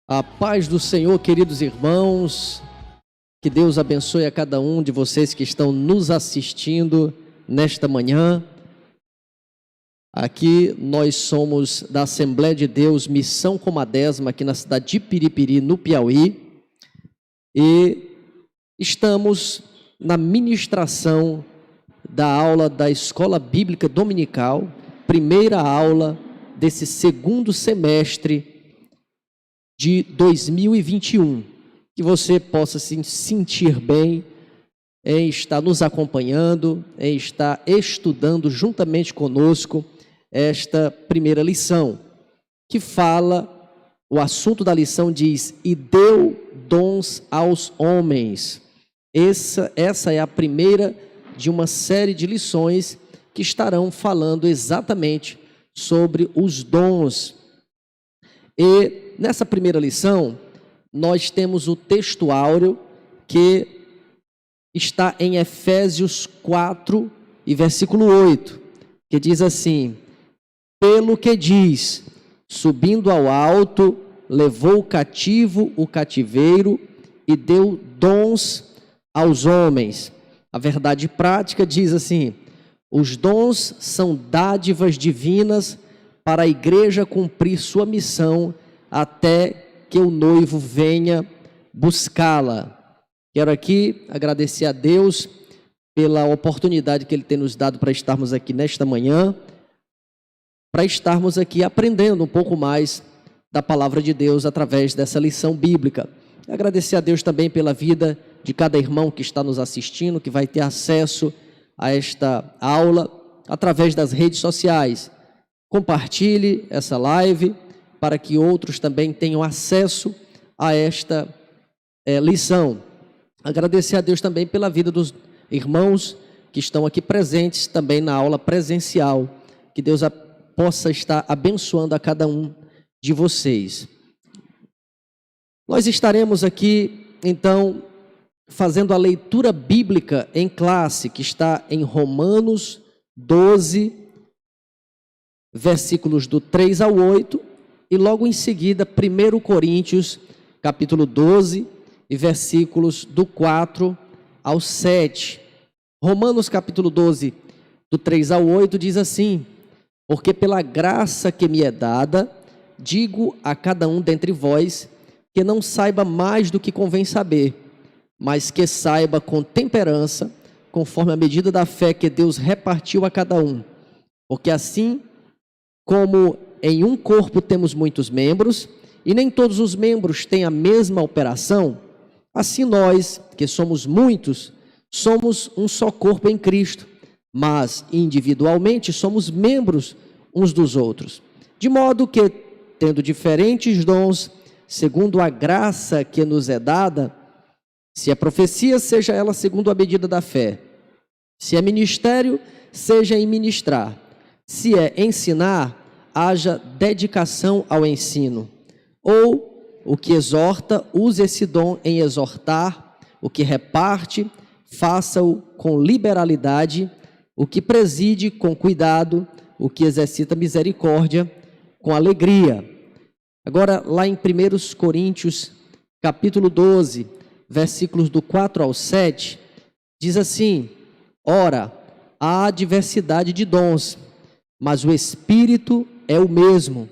A paz do Senhor, queridos irmãos, que Deus abençoe a cada um de vocês que estão nos assistindo nesta manhã. Aqui nós somos da Assembleia de Deus Missão Comadésima, aqui na cidade de Piripiri, no Piauí, e estamos na ministração da aula da Escola Bíblica Dominical, primeira aula desse segundo semestre de 2021, que você possa se sentir bem em estar nos acompanhando, em estar estudando juntamente conosco esta primeira lição, que fala, o assunto da lição diz, e deu dons aos homens. Essa é a primeira de uma série de lições que estarão falando exatamente sobre os dons. E nessa primeira lição, nós temos o texto áureo que está em Efésios 4 e versículo 8, que diz assim: pelo que diz, subindo ao alto, levou cativo o cativeiro e deu dons aos homens. A verdade prática diz assim: os dons são dádivas divinas para a igreja cumprir sua missão até que o noivo venha buscá-la. Quero aqui agradecer a Deus pela oportunidade que Ele tem nos dado para estarmos aqui nesta manhã, para estarmos aqui aprendendo um pouco mais da palavra de Deus através dessa lição bíblica. Agradecer a Deus também pela vida de cada irmão que está nos assistindo, que vai ter acesso a esta aula através das redes sociais. Compartilhe essa live para que outros também tenham acesso a esta lição. Agradecer a Deus também pela vida dos irmãos que estão aqui presentes também na aula presencial. Que Deus possa estar abençoando a cada um de vocês. Nós estaremos aqui, então, fazendo a leitura bíblica em classe, que está em Romanos 12, versículos do 3 ao 8, e logo em seguida 1 Coríntios, capítulo 12, e versículos do 4 ao 7. Romanos capítulo 12, do 3 ao 8, diz assim: porque pela graça que me é dada, digo a cada um dentre vós, que não saiba mais do que convém saber, mas que saiba com temperança, conforme a medida da fé que Deus repartiu a cada um. Porque assim como em um corpo temos muitos membros, e nem todos os membros têm a mesma operação, assim nós, que somos muitos, somos um só corpo em Cristo, mas individualmente somos membros uns dos outros. De modo que, tendo diferentes dons, segundo a graça que nos é dada, se é profecia, seja ela segundo a medida da fé. Se é ministério, seja em ministrar. Se é ensinar, haja dedicação ao ensino. Ou o que exorta, use esse dom em exortar. O que reparte, faça-o com liberalidade. O que preside, com cuidado. O que exercita misericórdia, com alegria. Agora, lá em 1 Coríntios, capítulo 12, versículos do 4 ao 7, diz assim: ora, há diversidade de dons, mas o Espírito é o mesmo.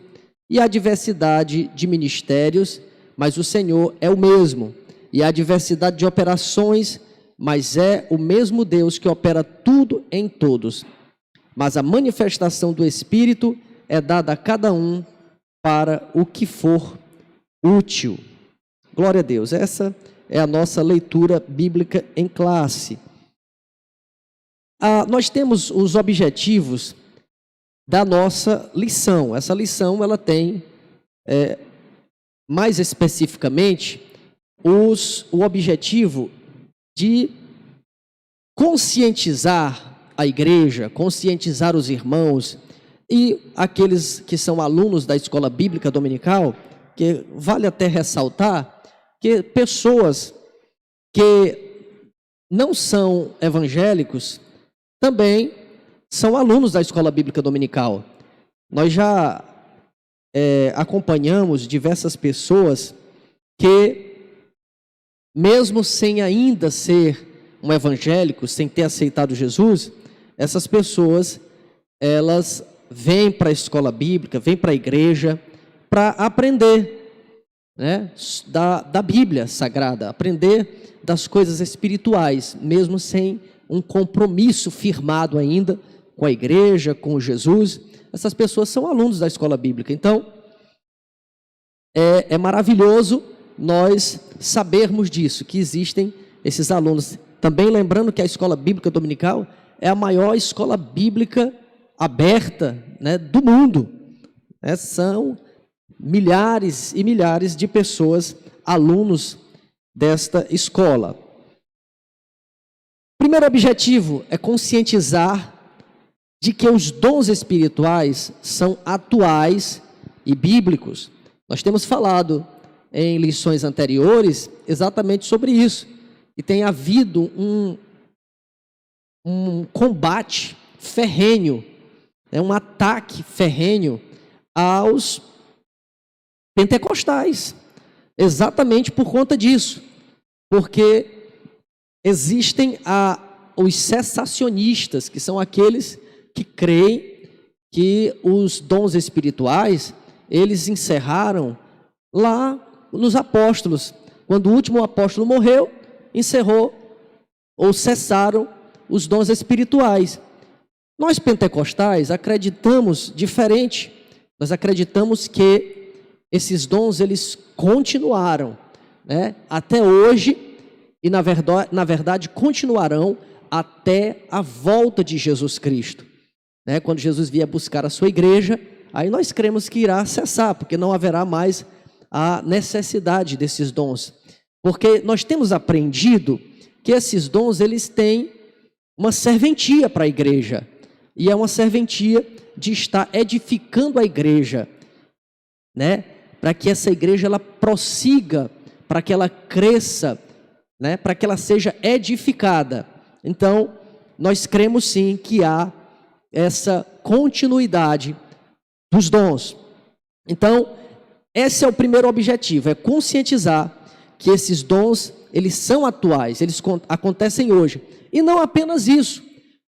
E há diversidade de ministérios, mas o Senhor é o mesmo. E há diversidade de operações, mas é o mesmo Deus que opera tudo em todos. Mas a manifestação do Espírito é dada a cada um para o que for útil. Glória a Deus. Essa é a nossa leitura bíblica em classe. Nós temos os objetivos da nossa lição. Essa lição ela tem, mais especificamente, o objetivo de conscientizar a igreja, conscientizar os irmãos e aqueles que são alunos da Escola Bíblica Dominical, que vale até ressaltar que pessoas que não são evangélicos também são alunos da Escola Bíblica Dominical. Nós já acompanhamos diversas pessoas que, mesmo sem ainda ser um evangélico, sem ter aceitado Jesus, essas pessoas, elas vêm para a escola bíblica, vêm para a igreja para aprender, né, da Bíblia Sagrada, aprender das coisas espirituais, mesmo sem um compromisso firmado ainda com a igreja, com Jesus. Essas pessoas são alunos da escola bíblica. Então, é maravilhoso nós sabermos disso, que existem esses alunos. Também lembrando que a escola bíblica dominical é a maior escola bíblica aberta, né, do mundo. São milhares e milhares de pessoas, alunos desta escola. Primeiro objetivo é conscientizar de que os dons espirituais são atuais e bíblicos. Nós temos falado em lições anteriores exatamente sobre isso. E tem havido um combate ferrenho, um ataque ferrenho aos pentecostais. Exatamente por conta disso. Porque existem os cessacionistas, que são aqueles que creem que os dons espirituais, eles encerraram lá nos apóstolos. Quando o último apóstolo morreu, encerrou ou cessaram os dons espirituais. Nós pentecostais acreditamos diferente. Nós acreditamos que esses dons, eles continuaram, né, até hoje e na verdade continuarão até a volta de Jesus Cristo. Quando Jesus vier buscar a sua igreja, aí nós cremos que irá cessar, porque não haverá mais a necessidade desses dons. Porque nós temos aprendido que esses dons, eles têm uma serventia para a igreja. E é uma serventia de estar edificando a igreja, né? Para que essa igreja ela prossiga, para que ela cresça, né? Para que ela seja edificada. Então, nós cremos sim que há essa continuidade dos dons. Então, esse é o primeiro objetivo, é conscientizar que esses dons, eles são atuais, eles acontecem hoje. E não apenas isso,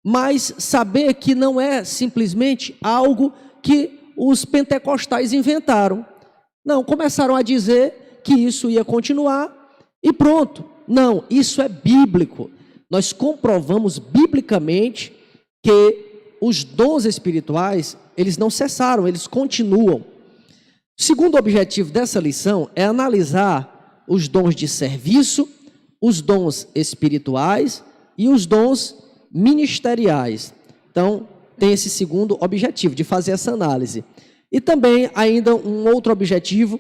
mas saber que não é simplesmente algo que os pentecostais inventaram. Não, começaram a dizer que isso ia continuar e pronto. Não, isso é bíblico. Nós comprovamos biblicamente que os dons espirituais, eles não cessaram, eles continuam. O segundo objetivo dessa lição é analisar os dons de serviço, os dons espirituais e os dons ministeriais. Então, tem esse segundo objetivo, de fazer essa análise. E também ainda um outro objetivo,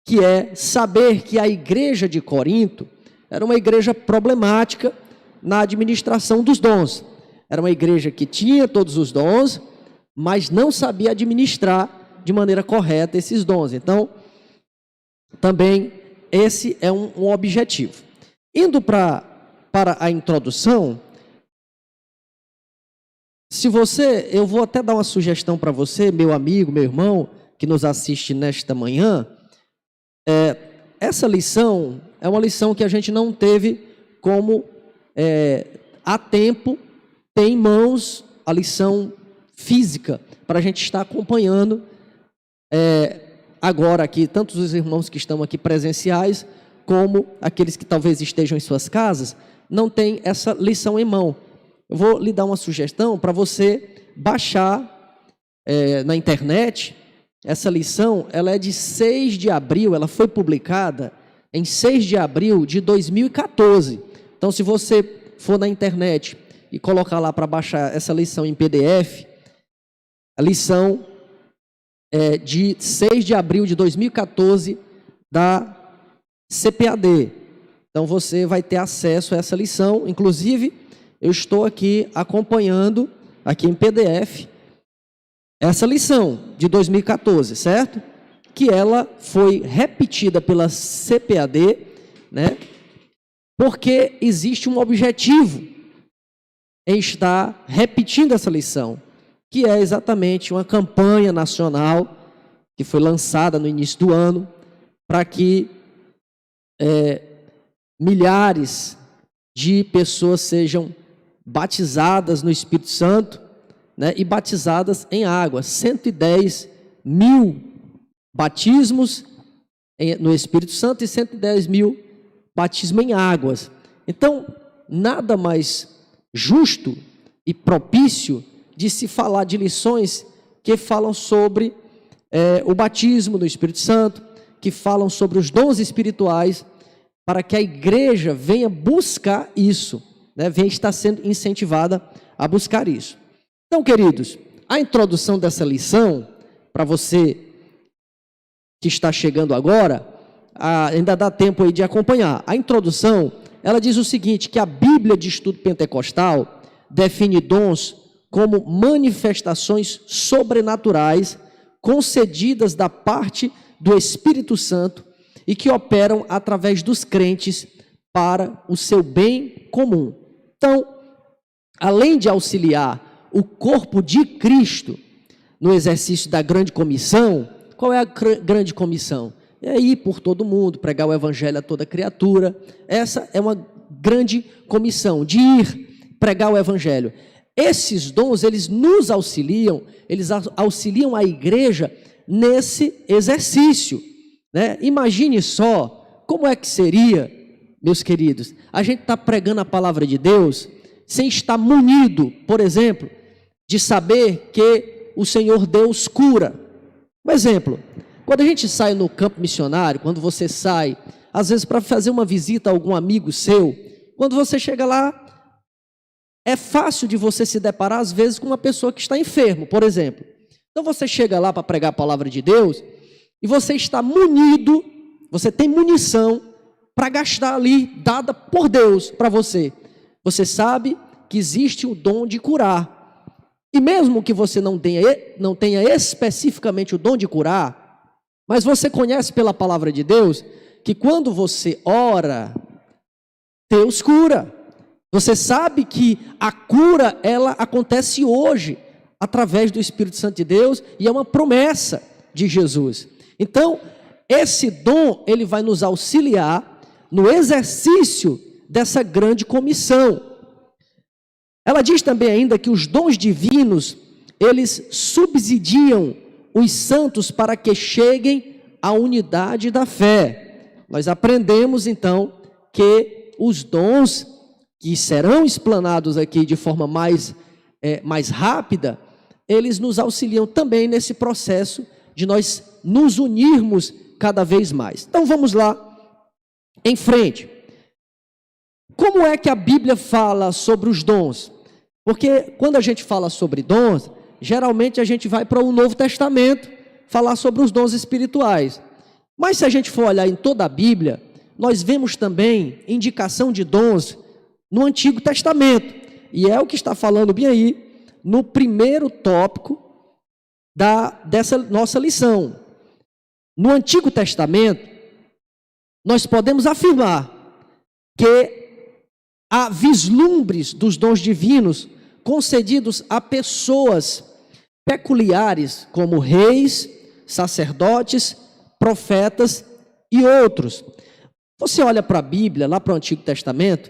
que é saber que a igreja de Corinto era uma igreja problemática na administração dos dons. Era uma igreja que tinha todos os dons, mas não sabia administrar de maneira correta esses dons. Então, também esse é um objetivo. Indo para a introdução, eu vou até dar uma sugestão para você, meu amigo, meu irmão, que nos assiste nesta manhã. Essa lição é uma lição que a gente não teve como, a tempo, ter em mãos a lição física, para a gente estar acompanhando agora aqui, tanto os irmãos que estão aqui presenciais, como aqueles que talvez estejam em suas casas, não tem essa lição em mão. Eu vou lhe dar uma sugestão para você baixar na internet. Essa lição, ela é de 6 de abril, ela foi publicada em 6 de abril de 2014. Então, se você for na internet e colocar lá para baixar essa lição em PDF, a lição é de 6 de abril de 2014 da CPAD. Então, você vai ter acesso a essa lição. Inclusive, eu estou aqui acompanhando, aqui em PDF, essa lição de 2014, certo? Que ela foi repetida pela CPAD, né? Porque existe um objetivo em estar repetindo essa lição, que é exatamente uma campanha nacional que foi lançada no início do ano, para que milhares de pessoas sejam batizadas no Espírito Santo, né, e batizadas em água. 110 mil batismos no Espírito Santo e 110 mil batismos em águas. Então, nada mais justo e propício de se falar de lições que falam sobre o batismo no Espírito Santo, que falam sobre os dons espirituais, para que a igreja venha buscar isso, né? Venha estar sendo incentivada a buscar isso. Então, queridos, a introdução dessa lição, para você que está chegando agora, ainda dá tempo aí de acompanhar. A introdução, ela diz o seguinte, que a Bíblia de Estudo Pentecostal define dons como manifestações sobrenaturais concedidas da parte do Espírito Santo e que operam através dos crentes para o seu bem comum. Então, além de auxiliar o corpo de Cristo no exercício da grande comissão, qual é a grande comissão? É ir por todo mundo, pregar o evangelho a toda criatura. Essa é uma grande comissão, de ir pregar o evangelho. Esses dons, eles nos auxiliam, eles auxiliam a igreja nesse exercício, né? Imagine só, como é que seria, meus queridos, a gente está pregando a palavra de Deus, sem estar munido, por exemplo, de saber que o Senhor Deus cura. Um exemplo, quando a gente sai no campo missionário, quando você sai, às vezes para fazer uma visita a algum amigo seu, quando você chega lá, é fácil de você se deparar, às vezes, com uma pessoa que está enfermo, por exemplo. Então você chega lá para pregar a palavra de Deus, e você está munido, você tem munição para gastar ali, dada por Deus para você. Você sabe que existe o dom de curar. E mesmo que você não tenha especificamente o dom de curar, mas você conhece pela palavra de Deus, que quando você ora, Deus cura. Você sabe que a cura, ela acontece hoje, através do Espírito Santo de Deus, e é uma promessa de Jesus. Então, esse dom, ele vai nos auxiliar no exercício dessa grande comissão. Ela diz também ainda que os dons divinos, eles subsidiam os santos para que cheguem à unidade da fé. Nós aprendemos, então, que os dons que serão explanados aqui de forma mais rápida, eles nos auxiliam também nesse processo de nós nos unirmos cada vez mais. Então vamos lá, em frente. Como é que a Bíblia fala sobre os dons? Porque quando a gente fala sobre dons, geralmente a gente vai para o Novo Testamento falar sobre os dons espirituais. Mas se a gente for olhar em toda a Bíblia, nós vemos também indicação de dons no Antigo Testamento. E é o que está falando bem aí no primeiro tópico dessa nossa lição. No Antigo Testamento, nós podemos afirmar que há vislumbres dos dons divinos concedidos a pessoas peculiares, como reis, sacerdotes, profetas e outros. Você olha para a Bíblia, lá para o Antigo Testamento,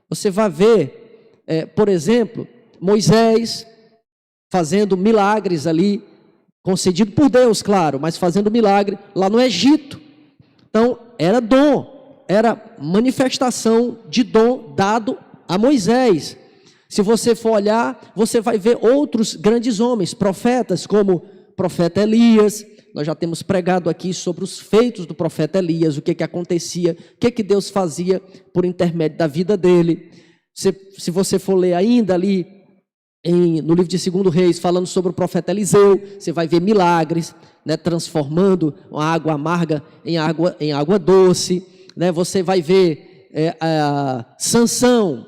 você vai ver, por exemplo, Moisés fazendo milagres ali, concedido por Deus, claro, mas fazendo milagre lá no Egito. Então, era dom, era manifestação de dom dado a Moisés. Se você for olhar, você vai ver outros grandes homens, profetas, como o profeta Elias. Nós já temos pregado aqui sobre os feitos do profeta Elias, o que acontecia, o que Deus fazia por intermédio da vida dele. Se você for ler ainda ali no livro de 2 Reis, falando sobre o profeta Eliseu, você vai ver milagres, né, transformando uma água amarga em água doce, né? Você vai ver Sansão,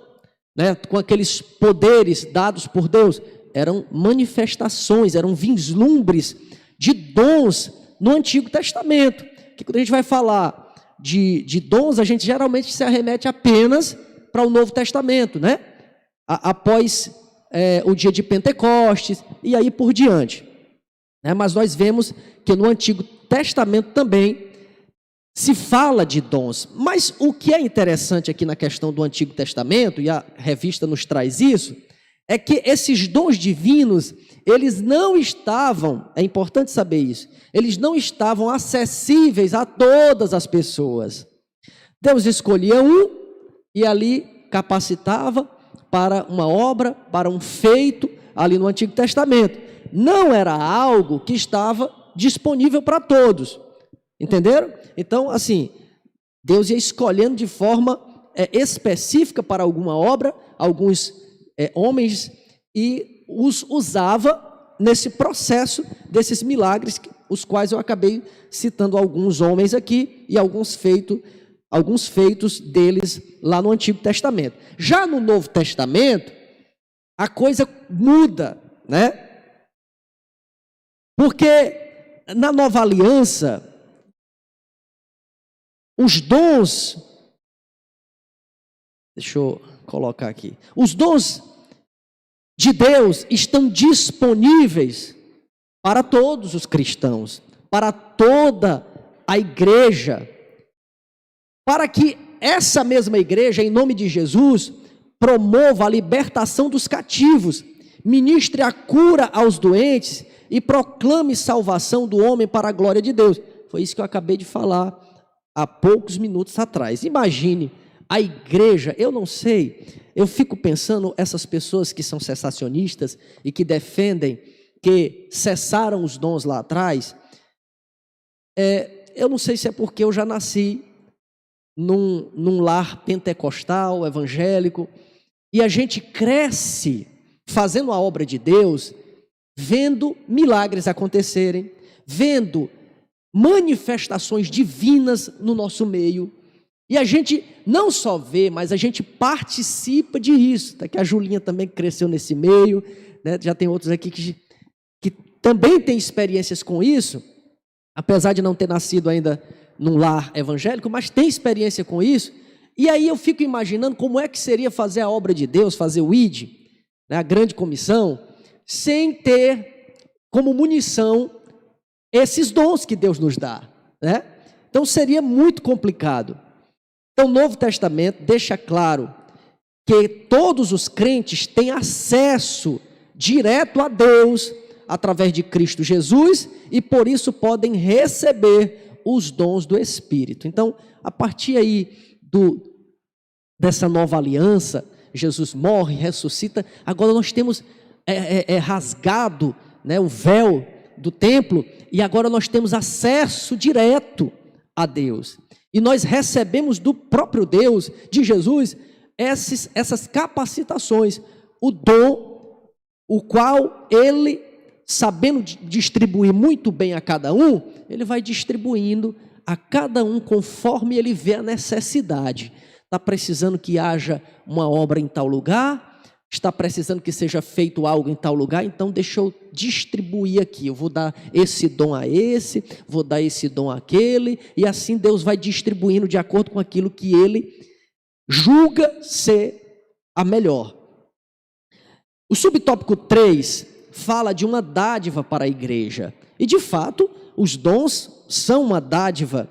né, com aqueles poderes dados por Deus, eram manifestações, eram vislumbres de dons no Antigo Testamento. Que quando a gente vai falar de dons, a gente geralmente se arremete apenas para o Novo Testamento, né? Após o dia de Pentecostes e aí por diante. Mas nós vemos que no Antigo Testamento também se fala de dons. Mas o que é interessante aqui na questão do Antigo Testamento, e a revista nos traz isso, é que esses dons divinos, eles não estavam, é importante saber isso, eles não estavam acessíveis a todas as pessoas. Deus escolhia um e ali capacitava para uma obra, para um feito ali no Antigo Testamento. Não era algo que estava disponível para todos. Entenderam? Então, assim, Deus ia escolhendo de forma específica para alguma obra, alguns homens, e os usava nesse processo desses milagres, os quais eu acabei citando alguns homens aqui e alguns feitos deles lá no Antigo Testamento. Já no Novo Testamento, a coisa muda, né? Porque na Nova Aliança, os dons, deixa eu colocar aqui, os dons de Deus estão disponíveis para todos os cristãos, para toda a igreja, para que essa mesma igreja, em nome de Jesus, promova a libertação dos cativos, ministre a cura aos doentes e proclame salvação do homem para a glória de Deus. Foi isso que eu acabei de falar há poucos minutos atrás. Imagine a igreja, eu não sei, eu fico pensando, essas pessoas que são cessacionistas e que defendem que cessaram os dons lá atrás, eu não sei se é porque eu já nasci num lar pentecostal, evangélico, e a gente cresce fazendo a obra de Deus, vendo milagres acontecerem, vendo manifestações divinas no nosso meio, e a gente não só vê, mas a gente participa disso. Até que a Julinha também cresceu nesse meio, né? Já tem outros aqui que também têm experiências com isso, apesar de não ter nascido ainda num lar evangélico, mas tem experiência com isso. E aí eu fico imaginando como é que seria fazer a obra de Deus, fazer o ID, né, a grande comissão, sem ter como munição esses dons que Deus nos dá, né? Então seria muito complicado. Então o Novo Testamento deixa claro que todos os crentes têm acesso direto a Deus através de Cristo Jesus e por isso podem receber os dons do Espírito. Então, a partir aí dessa nova aliança, Jesus morre, ressuscita, agora nós temos rasgado, né, o véu do templo, e agora nós temos acesso direto a Deus, e nós recebemos do próprio Deus, de Jesus, essas capacitações, o dom, o qual Ele, sabendo distribuir muito bem a cada um, Ele vai distribuindo a cada um conforme Ele vê a necessidade. Está precisando que haja uma obra em tal lugar, está precisando que seja feito algo em tal lugar, então deixa eu distribuir aqui, eu vou dar esse dom a esse, vou dar esse dom àquele, e assim Deus vai distribuindo de acordo com aquilo que Ele julga ser a melhor. O subtópico 3 fala de uma dádiva para a igreja, e de fato, os dons são uma dádiva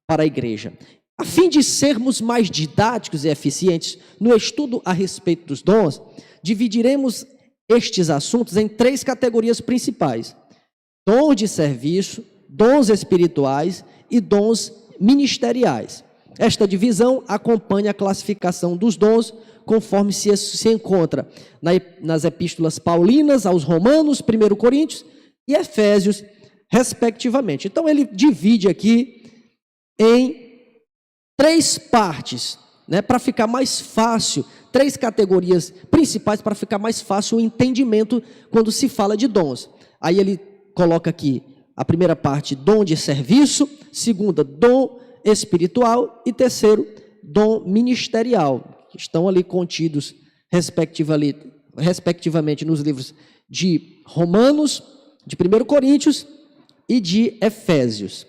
para a igreja. A fim de sermos mais didáticos e eficientes no estudo a respeito dos dons, dividiremos estes assuntos em 3 categorias principais: dons de serviço, dons espirituais e dons ministeriais. Esta divisão acompanha a classificação dos dons conforme se encontra nas epístolas paulinas aos Romanos, 1 Coríntios e Efésios, respectivamente. Então ele divide aqui em 3 partes, né, para ficar mais fácil, 3 categorias principais para ficar mais fácil o entendimento quando se fala de dons. Aí ele coloca aqui a primeira parte, dom de serviço, segunda, dom espiritual e terceiro, dom ministerial, que estão ali contidos respectivamente nos livros de Romanos, de 1 Coríntios e de Efésios.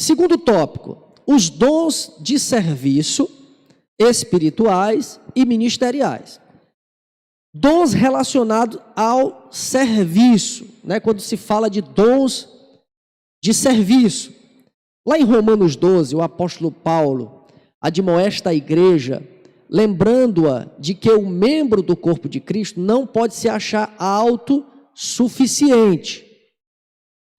Segundo tópico, os dons de serviço espirituais e ministeriais. Dons relacionados ao serviço, né? Quando se fala de dons de serviço, Lá em Romanos 12, o apóstolo Paulo admoesta a igreja, lembrando-a de que o membro do corpo de Cristo não pode se achar autossuficiente.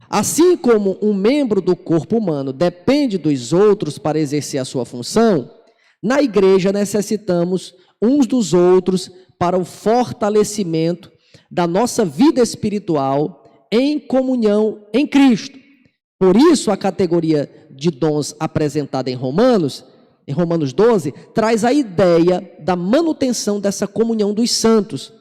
Assim como um membro do corpo humano depende dos outros para exercer a sua função, na igreja necessitamos uns dos outros para o fortalecimento da nossa vida espiritual em comunhão em Cristo. Por isso, a categoria de dons apresentada em Romanos 12, traz a ideia da manutenção dessa comunhão dos santos.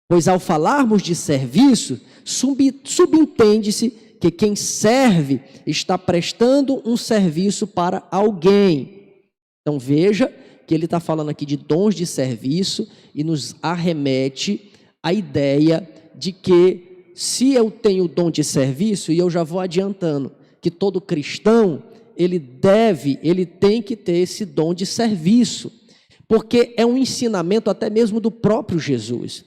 Pois ao falarmos de serviço, subentende-se que quem serve está prestando um serviço para alguém. Então veja que ele está falando aqui de dons de serviço e nos arremete à ideia de que se eu tenho dom de serviço, e eu já vou adiantando que todo cristão, ele tem que ter esse dom de serviço, porque é um ensinamento até mesmo do próprio Jesus.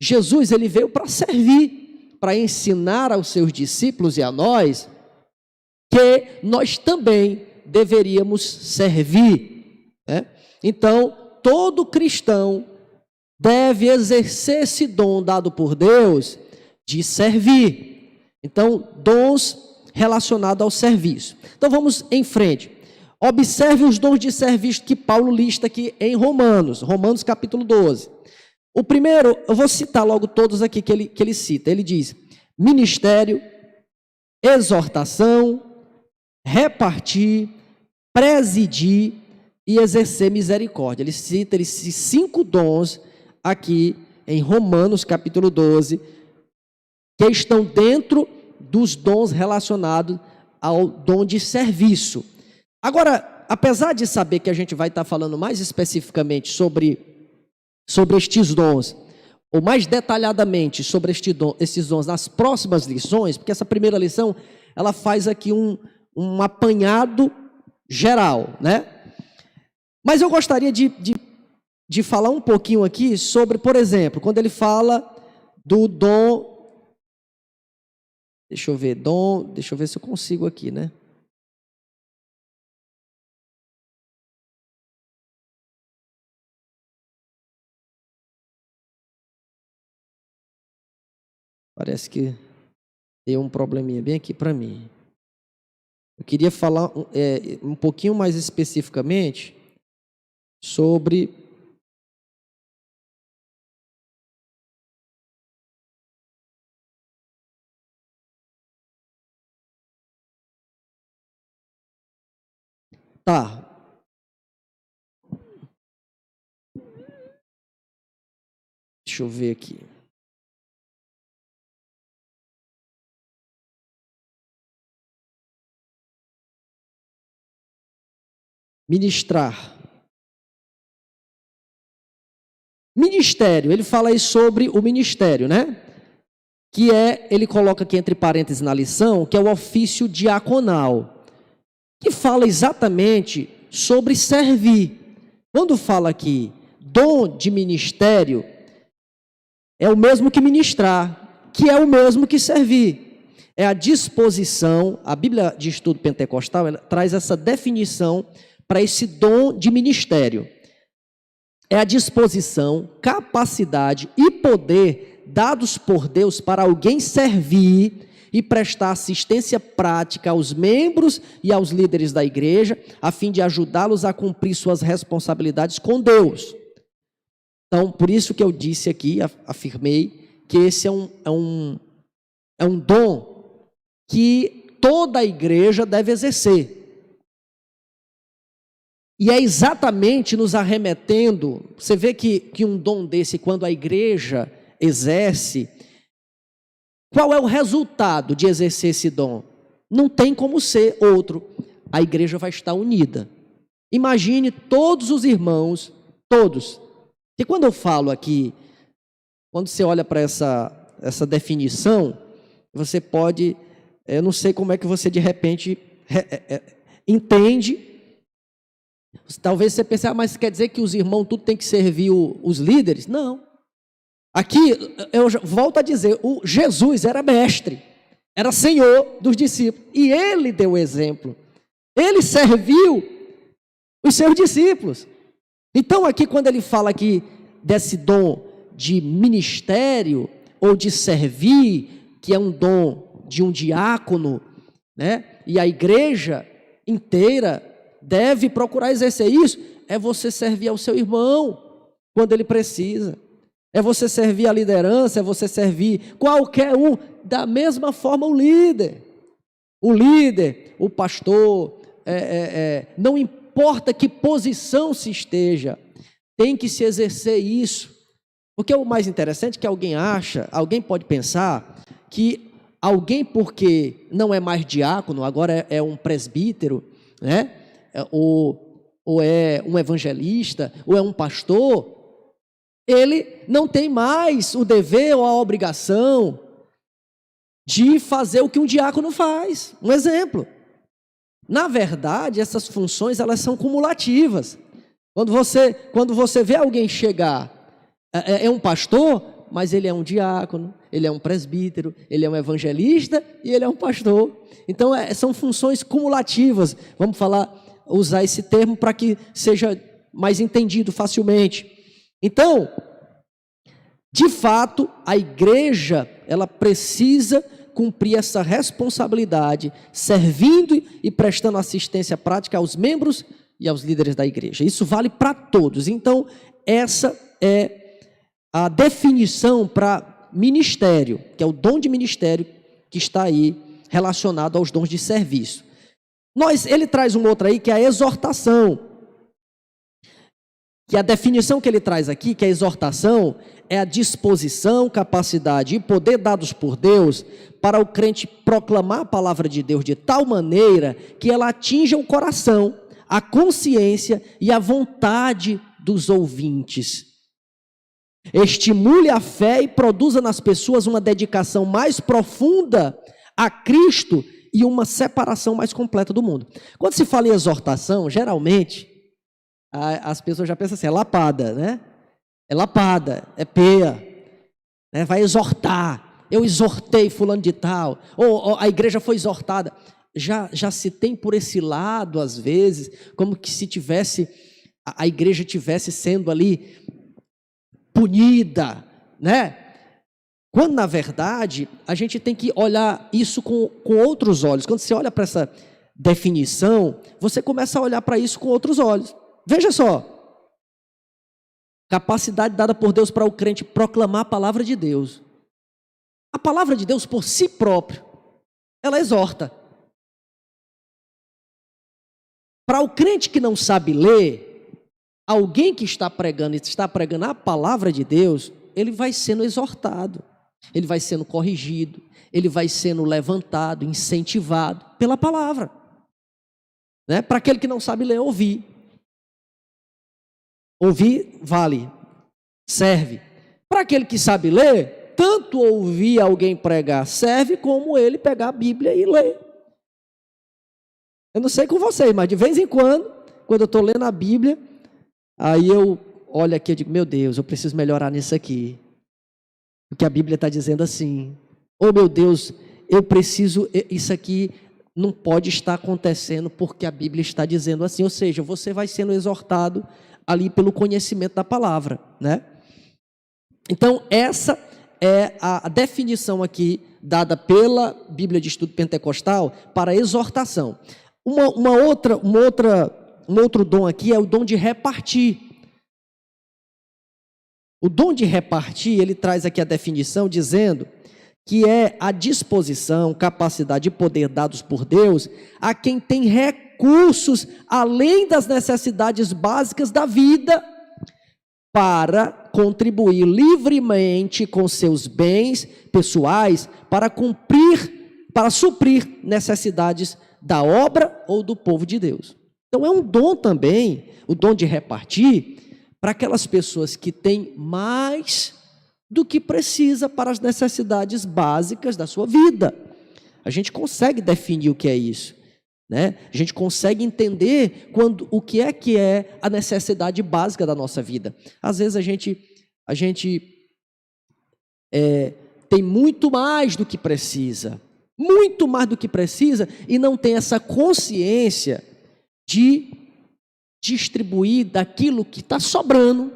Jesus, ele veio para servir, para ensinar aos seus discípulos e a nós, que nós também deveríamos servir, né? Então, todo cristão deve exercer esse dom dado por Deus de servir. Então, dons relacionados ao serviço. Então, vamos em frente. Observe os dons de serviço que Paulo lista aqui em Romanos capítulo 12. O primeiro, eu vou citar logo todos aqui que ele cita. Ele diz: ministério, exortação, repartir, presidir e exercer misericórdia. Ele cita esses 5 dons aqui em Romanos capítulo 12, que estão dentro dos dons relacionados ao dom de serviço. Agora, apesar de saber que a gente vai estar falando mais especificamente sobre estes dons, ou mais detalhadamente sobre esses dons nas próximas lições, porque essa primeira lição, ela faz aqui um apanhado geral, né? Mas eu gostaria de falar um pouquinho aqui sobre, por exemplo, quando ele fala do dom, deixa eu ver se eu consigo aqui, né? Parece que deu um probleminha bem aqui para mim. Eu queria falar um pouquinho mais especificamente sobre deixa eu ver aqui. Ministério, ele fala aí sobre o ministério, né? Que ele coloca aqui entre parênteses na lição, que é o ofício diaconal, que fala exatamente sobre servir. Quando fala aqui dom de ministério, é o mesmo que ministrar, que é o mesmo que servir. É a disposição, a Bíblia de Estudo Pentecostal, ela traz essa definição para esse dom de ministério. É a disposição, capacidade e poder dados por Deus para alguém servir e prestar assistência prática aos membros e aos líderes da igreja, a fim de ajudá-los a cumprir suas responsabilidades com Deus. Então, por isso que eu disse aqui, afirmei, que esse é um dom que toda a igreja deve exercer. E é exatamente nos arremetendo, você vê que um dom desse, quando a igreja exerce, qual é o resultado de exercer esse dom? Não tem como ser outro. A igreja vai estar unida. Imagine todos os irmãos, todos. E quando eu falo aqui, quando você olha para essa definição, você pode, eu não sei como é que você de repente entende. Talvez você pense, mas quer dizer que os irmãos tudo tem que servir os líderes? Não. Aqui, eu volto a dizer, o Jesus era mestre, era senhor dos discípulos, e ele deu o exemplo Ele serviu os seus discípulos. Então aqui quando ele fala aqui desse dom de ministério ou de servir, que é um dom de um diácono, né? E a igreja inteira deve procurar exercer isso, é você servir ao seu irmão quando ele precisa. É você servir a liderança, é você servir qualquer um, da mesma forma o líder, o pastor, não importa que posição se esteja, tem que se exercer isso, porque o mais interessante é que alguém pode pensar que alguém porque não é mais diácono, agora é um presbítero, né? Ou é um evangelista, ou é um pastor, ele não tem mais o dever ou a obrigação de fazer o que um diácono faz. Um exemplo. Na verdade, essas funções, elas são cumulativas. Quando você vê alguém chegar, é um pastor, mas ele é um diácono, ele é um presbítero, ele é um evangelista e ele é um pastor. Então, são funções cumulativas. Vamos usar esse termo para que seja mais entendido facilmente. Então, de fato, a igreja, ela precisa cumprir essa responsabilidade, servindo e prestando assistência prática aos membros e aos líderes da igreja. Isso vale para todos. Então, essa é a definição para ministério, que é o dom de ministério que está aí relacionado aos dons de serviço. Ele traz um outro aí, que é a exortação. Que a definição que ele traz aqui, que a exortação é a disposição, capacidade e poder dados por Deus para o crente proclamar a palavra de Deus de tal maneira que ela atinja o coração, a consciência e a vontade dos ouvintes. Estimule a fé e produza nas pessoas uma dedicação mais profunda a Cristo e uma separação mais completa do mundo. Quando se fala em exortação, geralmente as pessoas já pensam assim, é lapada, né? É lapada, é peia, né? Vai exortar, eu exortei fulano de tal, ou a igreja foi exortada. Já se tem por esse lado, às vezes, como que se a igreja tivesse sendo ali punida, né? Quando, na verdade, a gente tem que olhar isso com outros olhos. Quando você olha para essa definição, você começa a olhar para isso com outros olhos. Veja só, capacidade dada por Deus para o crente proclamar a palavra de Deus. A palavra de Deus por si própria, ela exorta. Para o crente que não sabe ler, alguém que está pregando a palavra de Deus, ele vai sendo exortado, ele vai sendo corrigido, ele vai sendo levantado, incentivado pela palavra. Né? Para aquele que não sabe ler, ouvir. Ouvir vale, serve. Para aquele que sabe ler, tanto ouvir alguém pregar serve, como ele pegar a Bíblia e ler. Eu não sei com vocês, mas de vez em quando eu estou lendo a Bíblia, aí eu olho aqui e digo, meu Deus, eu preciso melhorar nisso aqui. Porque a Bíblia está dizendo assim, meu Deus, eu preciso, isso aqui não pode estar acontecendo porque a Bíblia está dizendo assim. Ou seja, você vai sendo exortado ali pelo conhecimento da palavra, né? Então, essa é a definição aqui dada pela Bíblia de Estudo Pentecostal para exortação. Um outro dom aqui é o dom de repartir. O dom de repartir, ele traz aqui a definição dizendo que é a disposição, capacidade e poder dados por Deus a quem tem recursos além das necessidades básicas da vida para contribuir livremente com seus bens pessoais para suprir necessidades da obra ou do povo de Deus. Então é um dom também, o dom de repartir, para aquelas pessoas que têm mais do que precisa para as necessidades básicas da sua vida. A gente consegue definir o que é isso, né? A gente consegue entender o que é a necessidade básica da nossa vida. Às vezes a gente tem muito mais do que precisa, muito mais do que precisa, e não tem essa consciência de distribuir daquilo que está sobrando,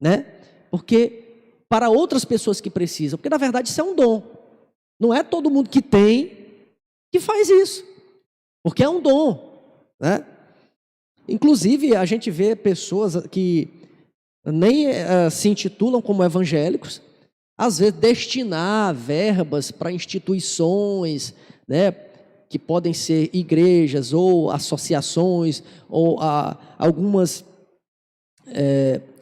né? Porque para outras pessoas que precisam, porque na verdade isso é um dom. Não é todo mundo que tem que faz isso, porque é um dom, né? Inclusive a gente vê pessoas que nem se intitulam como evangélicos, às vezes destinar verbas para instituições, né, que podem ser igrejas ou associações ou algumas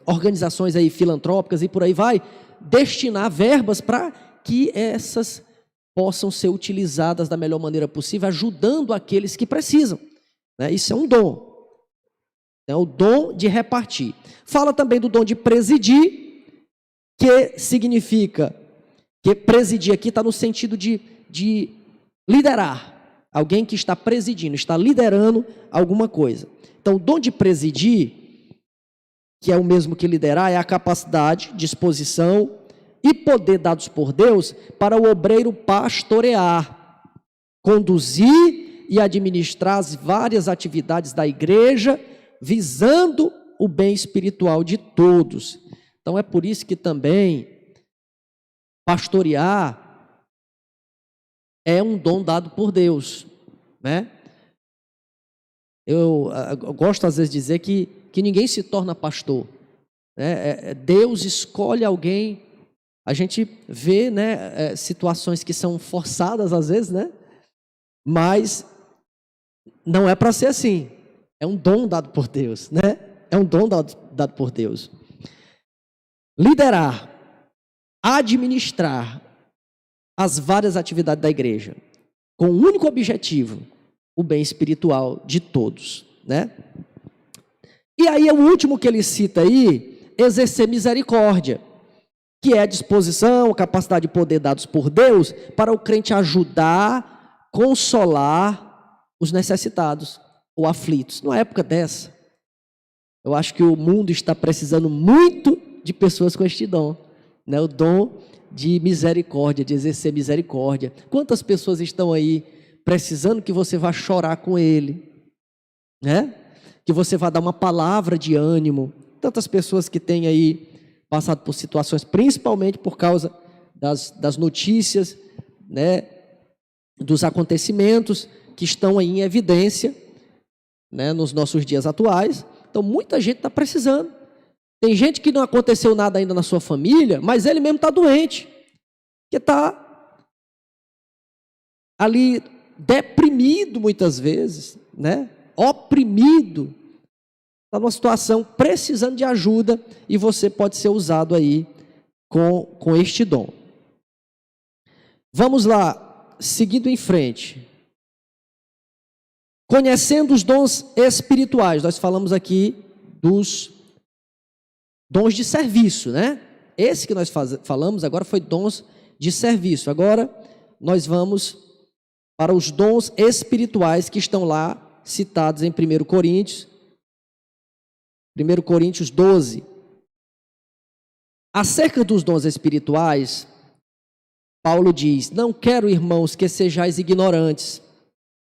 organizações aí filantrópicas e por aí vai, destinar verbas para que essas possam ser utilizadas da melhor maneira possível, ajudando aqueles que precisam, né? Isso é um dom, é o dom de repartir. Fala também do dom de presidir, que significa, que presidir aqui está no sentido de liderar, alguém que está presidindo, está liderando alguma coisa. Então, o dom de presidir, que é o mesmo que liderar, é a capacidade, disposição e poder dados por Deus para o obreiro pastorear, conduzir e administrar as várias atividades da igreja, visando o bem espiritual de todos. Então é por isso que também pastorear é um dom dado por Deus, né? Eu gosto às vezes de dizer que ninguém se torna pastor, né? Deus escolhe alguém. A gente vê, né, situações que são forçadas às vezes, né? Mas não é para ser assim. É um dom dado por Deus, né? É um dom dado por Deus. Liderar, administrar as várias atividades da igreja, com o único objetivo, o bem espiritual de todos, né? E aí é o último que ele cita aí, exercer misericórdia, que é a disposição, capacidade de poder dados por Deus, para o crente ajudar, consolar os necessitados ou aflitos. Numa época dessa, eu acho que o mundo está precisando muito de pessoas com este dom, né? O dom de misericórdia, de exercer misericórdia. Quantas pessoas estão aí precisando que você vá chorar com ele, né? Que você vá dar uma palavra de ânimo. Tantas pessoas que têm aí passado por situações, principalmente por causa das notícias, né? Dos acontecimentos que estão aí em evidência, né? Nos nossos dias atuais. Então muita gente está precisando. Tem gente que não aconteceu nada ainda na sua família, mas ele mesmo está doente, que está ali deprimido muitas vezes, né? Oprimido, está numa situação precisando de ajuda, e você pode ser usado aí com este dom. Vamos lá, seguindo em frente. Conhecendo os dons espirituais, nós falamos aqui dos dons de serviço, né? Esse que nós falamos agora foi dons de serviço. Agora nós vamos para os dons espirituais que estão lá citados em 1 Coríntios 12. Acerca dos dons espirituais, Paulo diz: não quero, irmãos, que sejais ignorantes.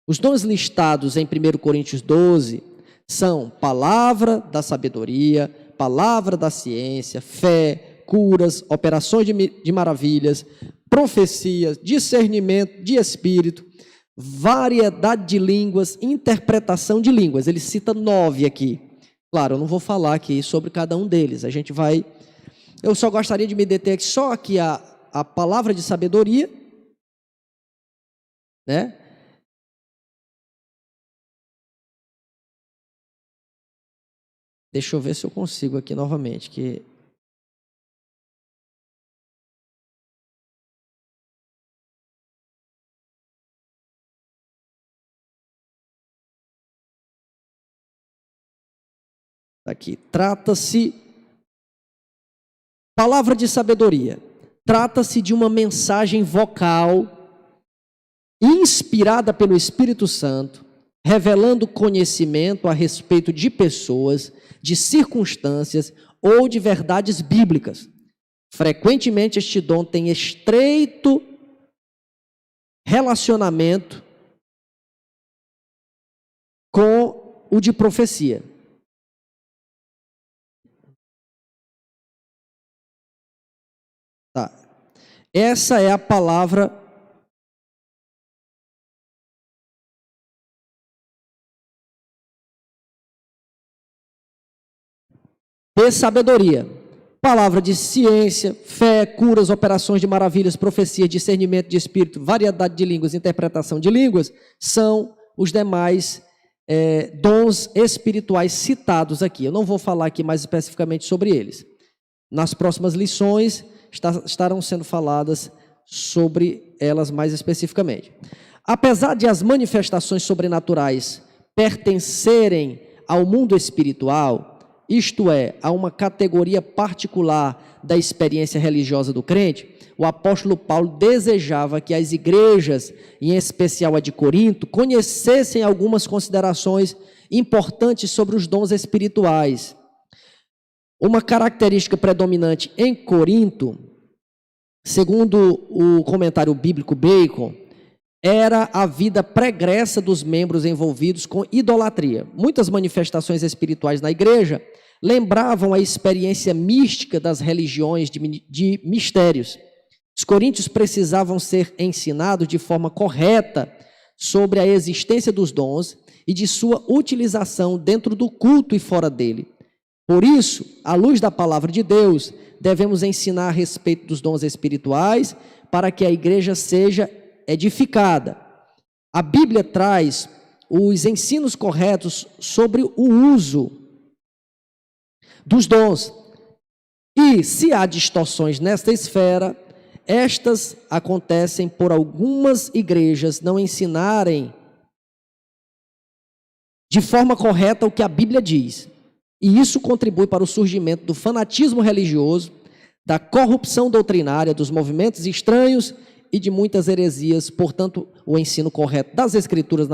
Os dons listados em 1 Coríntios 12 são palavra da sabedoria, palavra da ciência, fé, curas, operações de maravilhas, profecias, discernimento de espírito, variedade de línguas, interpretação de línguas. Ele cita 9 aqui. Claro, eu não vou falar aqui sobre cada um deles. A gente vai... Eu só gostaria de me deter aqui só aqui a palavra de sabedoria, né? Deixa eu ver se eu consigo aqui novamente, que... Aqui, trata-se... Palavra de sabedoria. Trata-se de uma mensagem vocal, inspirada pelo Espírito Santo, revelando conhecimento a respeito de pessoas, de circunstâncias ou de verdades bíblicas. Frequentemente este dom tem estreito relacionamento com o de profecia. Tá. Essa é a palavra de sabedoria. Palavra de ciência, fé, curas, operações de maravilhas, profecia, discernimento de espírito, variedade de línguas, interpretação de línguas, são os demais dons espirituais citados aqui. Eu não vou falar aqui mais especificamente sobre eles. Nas próximas lições estarão sendo faladas sobre elas mais especificamente. Apesar de as manifestações sobrenaturais pertencerem ao mundo espiritual, isto é, a uma categoria particular da experiência religiosa do crente, o apóstolo Paulo desejava que as igrejas, em especial a de Corinto, conhecessem algumas considerações importantes sobre os dons espirituais. Uma característica predominante em Corinto, segundo o comentário bíblico Bacon, era a vida pregressa dos membros envolvidos com idolatria. Muitas manifestações espirituais na igreja lembravam a experiência mística das religiões de mistérios. Os coríntios precisavam ser ensinados de forma correta sobre a existência dos dons e de sua utilização dentro do culto e fora dele. Por isso, à luz da palavra de Deus, devemos ensinar a respeito dos dons espirituais para que a igreja seja edificada. A Bíblia traz os ensinos corretos sobre o uso dos dons. E se há distorções nesta esfera, estas acontecem por algumas igrejas não ensinarem de forma correta o que a Bíblia diz. E isso contribui para o surgimento do fanatismo religioso, da corrupção doutrinária, dos movimentos estranhos e de muitas heresias. Portanto, o ensino correto das Escrituras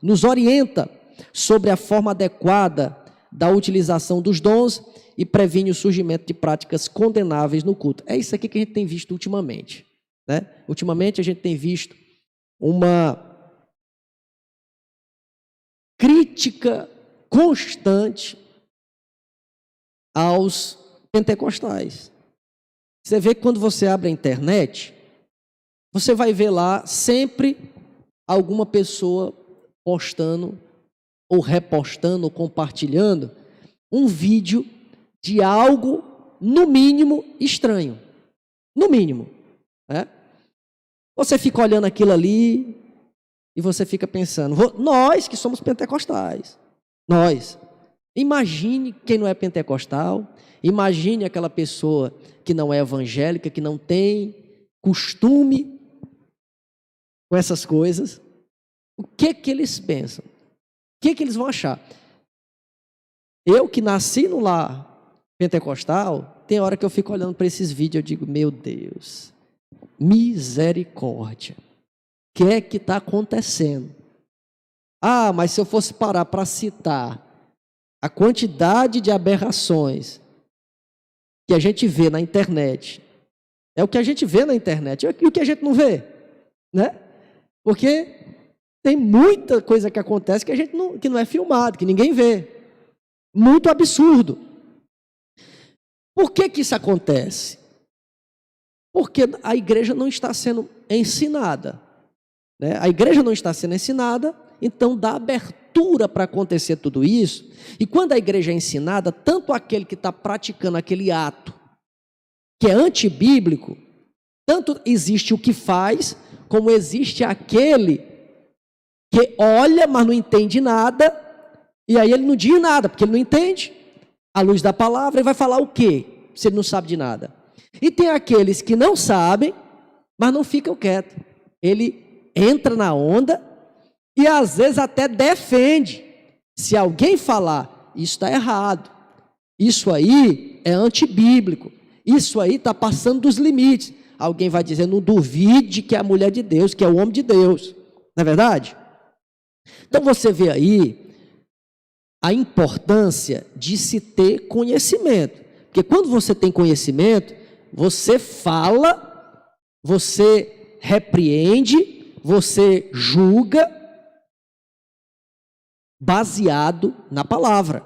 nos orienta sobre a forma adequada da utilização dos dons e previne o surgimento de práticas condenáveis no culto. É isso aqui que a gente tem visto ultimamente, né? Ultimamente a gente tem visto uma crítica constante aos pentecostais. Você vê que quando você abre a internet, você vai ver lá sempre alguma pessoa postando ou repostando ou compartilhando um vídeo de algo, no mínimo, estranho. No mínimo. Né? Você fica olhando aquilo ali e você fica pensando, nós que somos pentecostais, nós. Imagine quem não é pentecostal, imagine aquela pessoa que não é evangélica, que não tem costume com essas coisas. O que eles pensam? O que eles vão achar? Eu que nasci no lar pentecostal, tem hora que eu fico olhando para esses vídeos, eu digo, meu Deus, misericórdia, o que é que está acontecendo? Ah, mas se eu fosse parar para citar a quantidade de aberrações que a gente vê na internet, é o que a gente vê na internet, e o que a gente não vê, né? Porque tem muita coisa que acontece que não é filmado, que ninguém vê. Muito absurdo. Por que isso acontece? Porque a igreja não está sendo ensinada. Né? A igreja não está sendo ensinada, então dá abertura para acontecer tudo isso. E quando a igreja é ensinada, tanto aquele que está praticando aquele ato que é antibíblico, tanto existe o que faz, como existe aquele que olha, mas não entende nada, e aí ele não diz nada, porque ele não entende. À luz da palavra, ele vai falar o quê, se ele não sabe de nada? E tem aqueles que não sabem, mas não ficam quietos. Ele entra na onda e às vezes até defende. Se alguém falar, isso está errado, isso aí é antibíblico, isso aí está passando dos limites. Alguém vai dizer, não duvide que é a mulher de Deus, que é o homem de Deus. Não é verdade? Então você vê aí a importância de se ter conhecimento. Porque quando você tem conhecimento, você fala, você repreende, você julga baseado na palavra,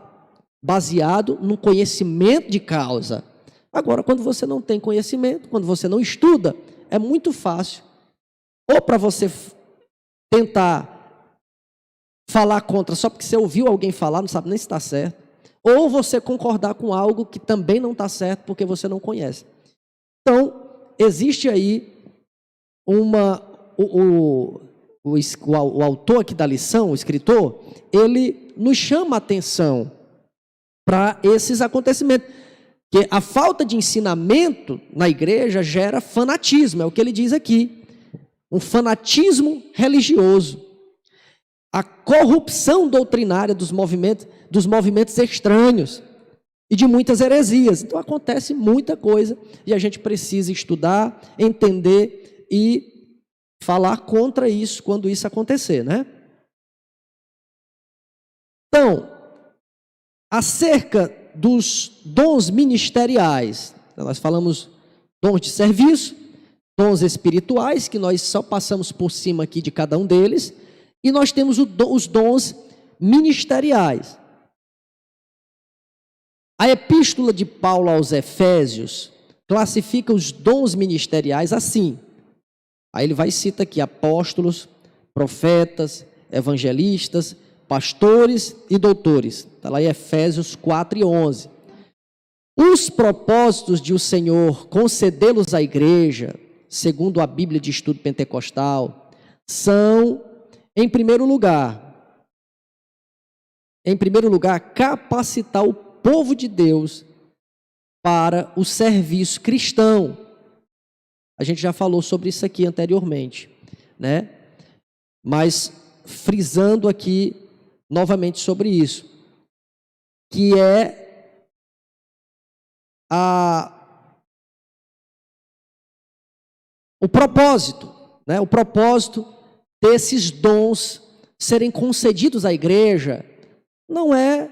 baseado no conhecimento de causa. Agora, quando você não tem conhecimento, quando você não estuda, é muito fácil. Ou para você tentar falar contra só porque você ouviu alguém falar, não sabe nem se está certo. Ou você concordar com algo que também não está certo porque você não conhece. Então, existe aí o autor aqui da lição, o escritor, ele nos chama a atenção para esses acontecimentos. Porque a falta de ensinamento na igreja gera fanatismo, é o que ele diz aqui. Um fanatismo religioso. A corrupção doutrinária dos movimentos estranhos e de muitas heresias. Então acontece muita coisa e a gente precisa estudar, entender e falar contra isso quando isso acontecer, né? Então, acerca dos dons ministeriais, nós falamos dons de serviço, dons espirituais, que nós só passamos por cima aqui de cada um deles, e nós temos os dons ministeriais. A epístola de Paulo aos Efésios classifica os dons ministeriais assim. Aí ele vai e cita aqui apóstolos, profetas, evangelistas, pastores e doutores. Está lá em Efésios 4 e 11. Os propósitos de o Senhor concedê-los à igreja, segundo a Bíblia de Estudo Pentecostal, são, em primeiro lugar, capacitar o povo de Deus para o serviço cristão. A gente já falou sobre isso aqui anteriormente, né? Mas frisando aqui novamente sobre isso, que é o propósito, né? O propósito desses dons serem concedidos à igreja não é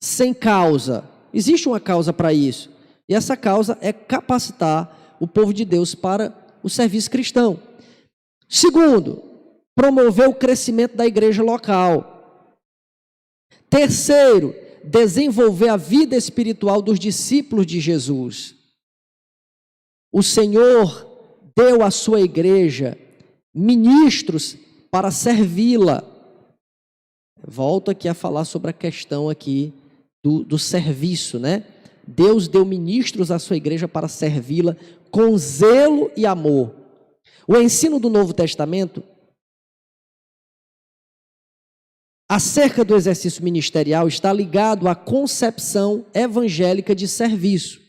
sem causa. Existe uma causa para isso. E essa causa é capacitar o povo de Deus para o serviço cristão. Segundo, promover o crescimento da igreja local. Terceiro, desenvolver a vida espiritual dos discípulos de Jesus. O Senhor deu à sua igreja ministros para servi-la. Volto aqui a falar sobre a questão aqui do serviço, né? Deus deu ministros à sua igreja para servi-la com zelo e amor. O ensino do Novo Testamento acerca do exercício ministerial está ligado à concepção evangélica de serviço.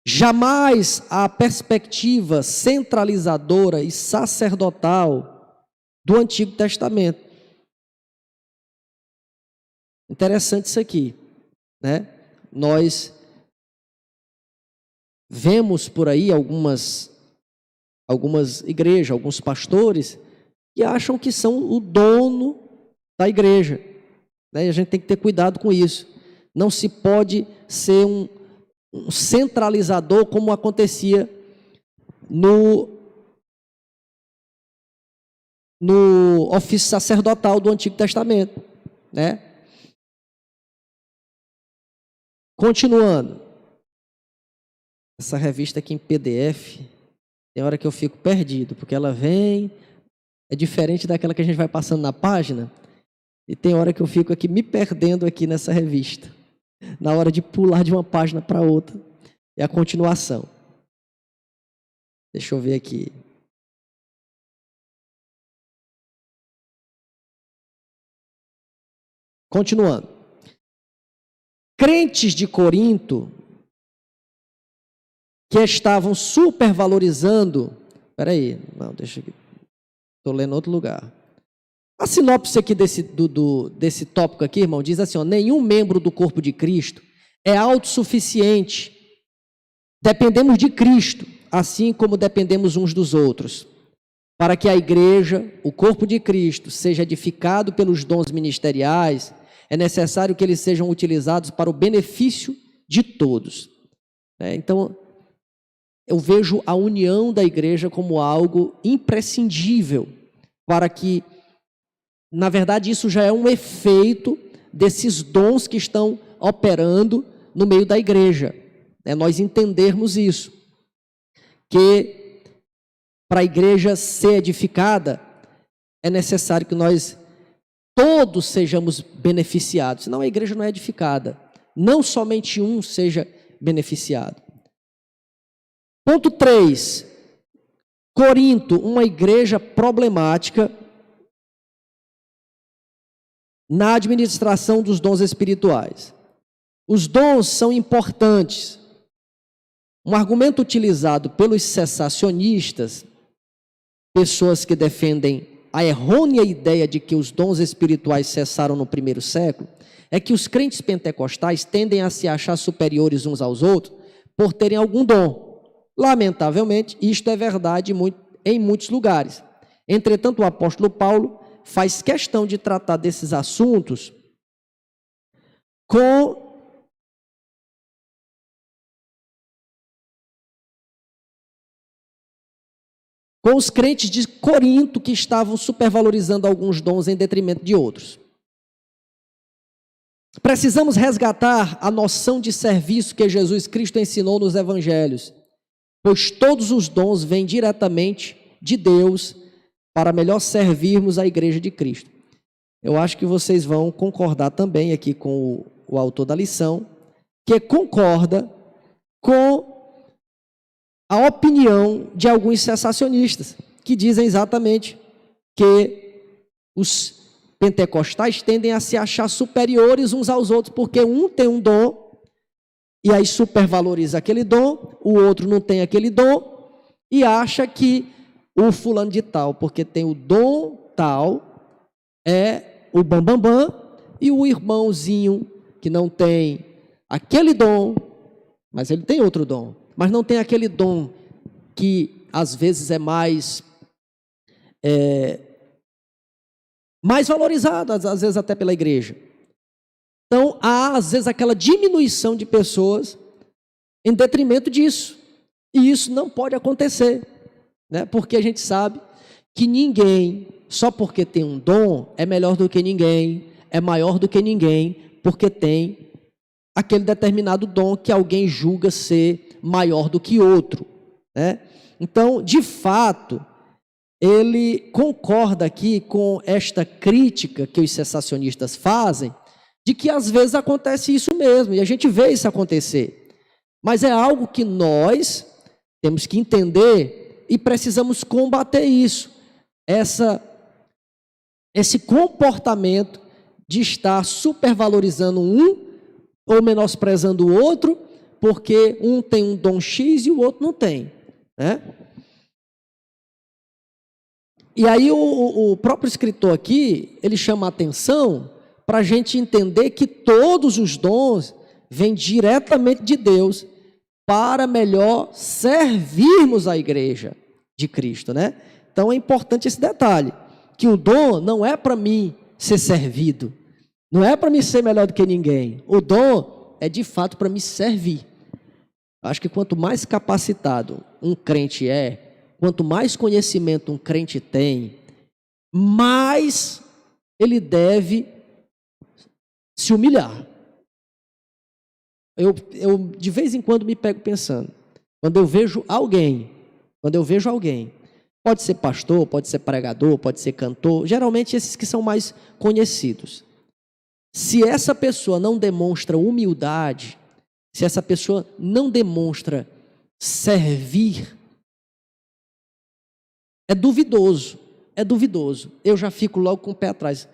Jamais a perspectiva centralizadora e sacerdotal do Antigo Testamento. Interessante isso aqui, né? Nós vemos por aí algumas igrejas, alguns pastores que acham que são o dono da igreja, né? E a gente tem que ter cuidado com isso. Não se pode ser um centralizador como acontecia no ofício sacerdotal do Antigo Testamento, né? Continuando, essa revista aqui em PDF, tem hora que eu fico perdido, porque ela vem, é diferente daquela que a gente vai passando na página, e tem hora que eu fico aqui me perdendo aqui nessa revista, na hora de pular de uma página para outra, e a continuação. Deixa eu ver aqui. Continuando. Crentes de Corinto que estavam supervalorizando... Estou lendo outro lugar. A sinopse aqui desse tópico aqui, irmão, diz assim, ó, nenhum membro do corpo de Cristo é autossuficiente. Dependemos de Cristo, assim como dependemos uns dos outros. Para que a igreja, o corpo de Cristo, seja edificado pelos dons ministeriais, é necessário que eles sejam utilizados para o benefício de todos. Então, eu vejo a união da igreja como algo imprescindível para que, na verdade, isso já é um efeito desses dons que estão operando no meio da igreja. É nós entendermos isso, que para a igreja ser edificada, é necessário que nós todos sejamos beneficiados, senão a igreja não é edificada. Não somente um seja beneficiado. Ponto 3. Corinto, uma igreja problemática na administração dos dons espirituais. Os dons são importantes. Um argumento utilizado pelos cessacionistas, pessoas que defendem a errônea ideia de que os dons espirituais cessaram no primeiro século, é que os crentes pentecostais tendem a se achar superiores uns aos outros por terem algum dom. Lamentavelmente, isto é verdade em muitos lugares. Entretanto, o apóstolo Paulo faz questão de tratar desses assuntos com os crentes de Corinto que estavam supervalorizando alguns dons em detrimento de outros. Precisamos resgatar a noção de serviço que Jesus Cristo ensinou nos evangelhos, pois todos os dons vêm diretamente de Deus para melhor servirmos a igreja de Cristo. Eu acho que vocês vão concordar também aqui com o autor da lição, que concorda com a opinião de alguns cessacionistas, que dizem exatamente que os pentecostais tendem a se achar superiores uns aos outros, porque um tem um dom, e aí supervaloriza aquele dom, o outro não tem aquele dom, e acha que o fulano de tal, porque tem o dom tal, é o bambambam, e o irmãozinho que não tem aquele dom, mas ele tem outro dom, mas não tem aquele dom que às vezes é mais valorizado, às vezes até pela igreja. Então, há às vezes aquela diminuição de pessoas em detrimento disso. E isso não pode acontecer, né? Porque a gente sabe que ninguém, só porque tem um dom, é melhor do que ninguém, é maior do que ninguém, porque tem aquele determinado dom que alguém julga ser maior do que outro, né? Então, de fato, ele concorda aqui com esta crítica que os cessacionistas fazem, de que às vezes acontece isso mesmo, e a gente vê isso acontecer. Mas é algo que nós temos que entender e precisamos combater isso. Esse comportamento de estar supervalorizando um ou menosprezando o outro, porque um tem um dom X e o outro não tem, né? E aí o próprio escritor aqui, ele chama a atenção para a gente entender que todos os dons vêm diretamente de Deus para melhor servirmos a igreja de Cristo, né? Então é importante esse detalhe, que o dom não é para mim ser servido, não é para mim ser melhor do que ninguém. O dom é de fato para me servir. Acho que quanto mais capacitado um crente é, quanto mais conhecimento um crente tem, mais ele deve se humilhar. Eu de vez em quando me pego pensando, quando eu vejo alguém, pode ser pastor, pode ser pregador, pode ser cantor, geralmente esses que são mais conhecidos. Se essa pessoa não demonstra humildade, se essa pessoa não demonstra servir, é duvidoso. Eu já fico logo com o pé atrás.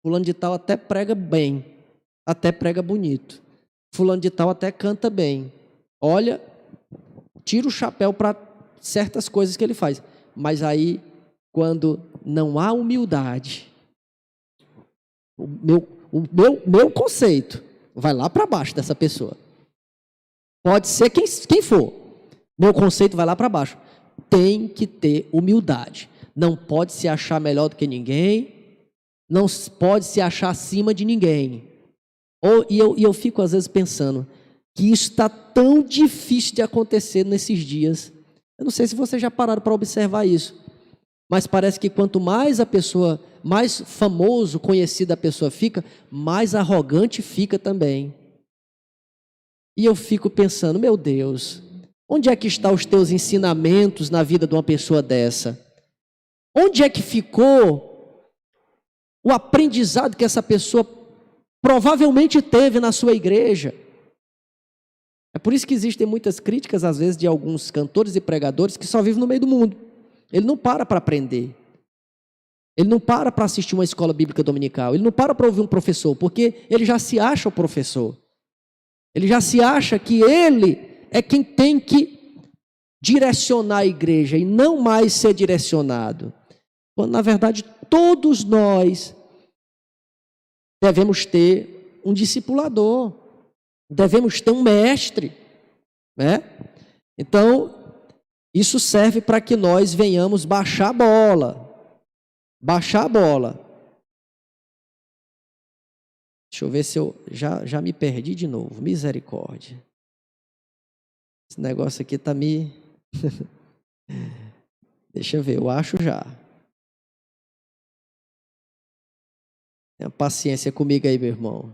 Fulano de tal até prega bem, até prega bonito. Fulano de tal até canta bem. Olha, tira o chapéu para certas coisas que ele faz. Mas aí, quando não há humildade, o meu conceito vai lá para baixo dessa pessoa. Pode ser quem for. Meu conceito vai lá para baixo. Tem que ter humildade. Não pode se achar melhor do que ninguém. Não pode se achar acima de ninguém. E eu fico às vezes pensando que isso está tão difícil de acontecer nesses dias Eu não sei se vocês já pararam para observar isso, mas parece que quanto mais a pessoa, mais famoso, conhecida a pessoa fica, mais arrogante fica também. E eu fico pensando, meu Deus, onde é que estão os teus ensinamentos na vida de uma pessoa dessa? Onde é que ficou o aprendizado que essa pessoa provavelmente teve na sua igreja? É por isso que existem muitas críticas, às vezes, de alguns cantores e pregadores que só vivem no meio do mundo. Ele não para aprender. Ele não para assistir uma escola bíblica dominical. Ele não para ouvir um professor, porque ele já se acha o professor. Ele já se acha que ele é quem tem que direcionar a igreja e não mais ser direcionado. Quando, na verdade, todos nós devemos ter um discipulador, devemos ter um mestre, né? Então, isso serve para que nós venhamos baixar a bola. Baixar a bola. Deixa eu ver se eu já me perdi de novo. Misericórdia. Esse negócio aqui está me... Deixa eu ver, eu acho já. Tenha paciência comigo aí, meu irmão.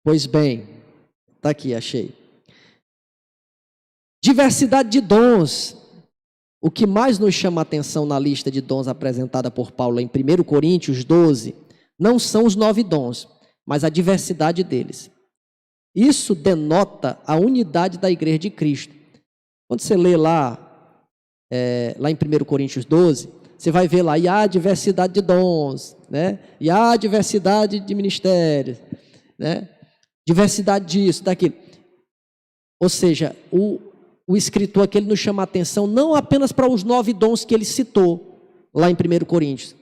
Pois bem, está aqui, achei. Diversidade de dons. O que mais nos chama a atenção na lista de dons apresentada por Paulo em 1 Coríntios 12, não são os 9 dons, mas a diversidade deles. Isso denota a unidade da igreja de Cristo. Quando você lê lá em 1 Coríntios 12, você vai ver lá, e há diversidade de dons, né? E há diversidade de ministérios, né? Diversidade disso, daquilo. Ou seja, o escritor aqui ele nos chama a atenção não apenas para os 9 dons que ele citou lá em 1 Coríntios,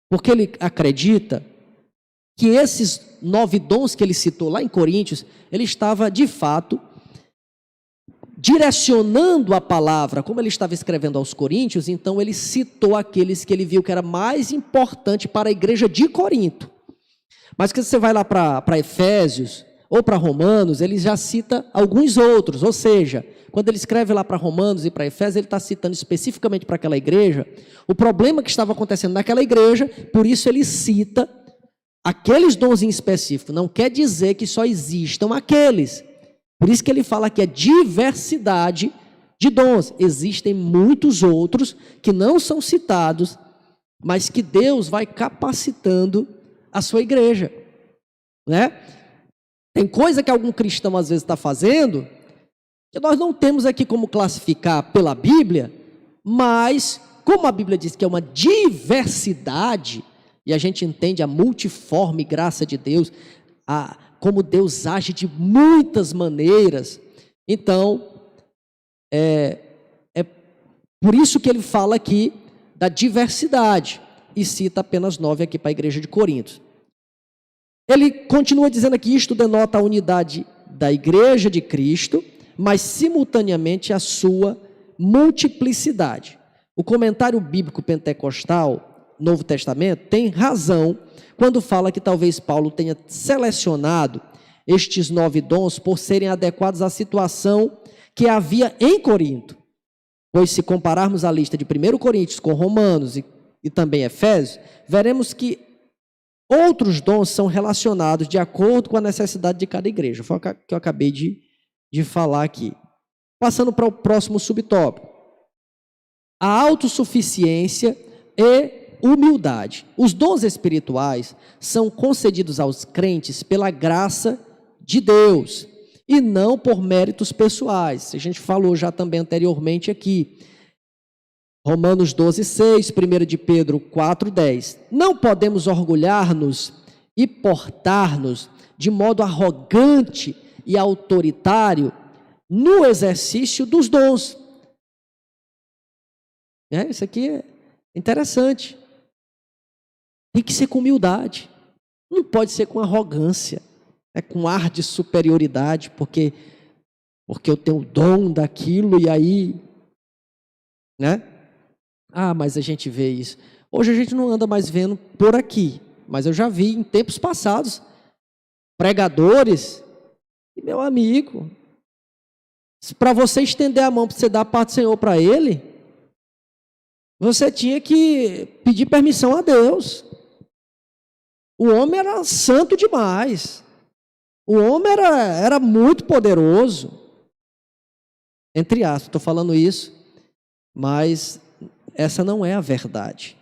porque ele acredita que esses 9 dons que ele citou lá em Coríntios, ele estava de fato direcionando a palavra, como ele estava escrevendo aos Coríntios, então ele citou aqueles que ele viu que era mais importante para a igreja de Corinto. Mas que você vai lá para Efésios ou para Romanos, ele já cita alguns outros, ou seja, quando ele escreve lá para Romanos e para Efésios, ele está citando especificamente para aquela igreja o problema que estava acontecendo naquela igreja, por isso ele cita aqueles dons em específico. Não quer dizer que só existam aqueles. Por isso que ele fala que é diversidade de dons. Existem muitos outros que não são citados, mas que Deus vai capacitando a sua igreja, né? Tem coisa que algum cristão às vezes está fazendo que nós não temos aqui como classificar pela Bíblia, mas como a Bíblia diz que é uma diversidade, e a gente entende a multiforme graça de Deus, como Deus age de muitas maneiras, então é por isso que ele fala aqui da diversidade, e cita apenas 9 aqui para a igreja de Corinto. Ele continua dizendo aqui, isto denota a unidade da igreja de Cristo, mas simultaneamente a sua multiplicidade. O comentário bíblico pentecostal, Novo Testamento, tem razão quando fala que talvez Paulo tenha selecionado estes 9 dons por serem adequados à situação que havia em Corinto. Pois se compararmos a lista de 1 Coríntios com Romanos e também Efésios, veremos que outros dons são relacionados de acordo com a necessidade de cada igreja. Foi o que eu acabei de falar aqui. Passando para o próximo subtópico. A autossuficiência e humildade. Os dons espirituais são concedidos aos crentes pela graça de Deus e não por méritos pessoais. A gente falou já também anteriormente aqui. Romanos 12:6, 1 de Pedro 4:10. Não podemos orgulhar-nos e portar-nos de modo arrogante e autoritário no exercício dos dons. Isso aqui é interessante. Tem que ser com humildade. Não pode ser com arrogância, com ar de superioridade, porque eu tenho o dom daquilo e aí, né? Mas a gente vê isso. Hoje a gente não anda mais vendo por aqui, mas eu já vi em tempos passados pregadores E, meu amigo, para você estender a mão para você dar a paz do Senhor para ele, você tinha que pedir permissão a Deus. O homem era santo demais. O homem era muito poderoso. Entre aspas, estou falando isso, mas essa não é a verdade.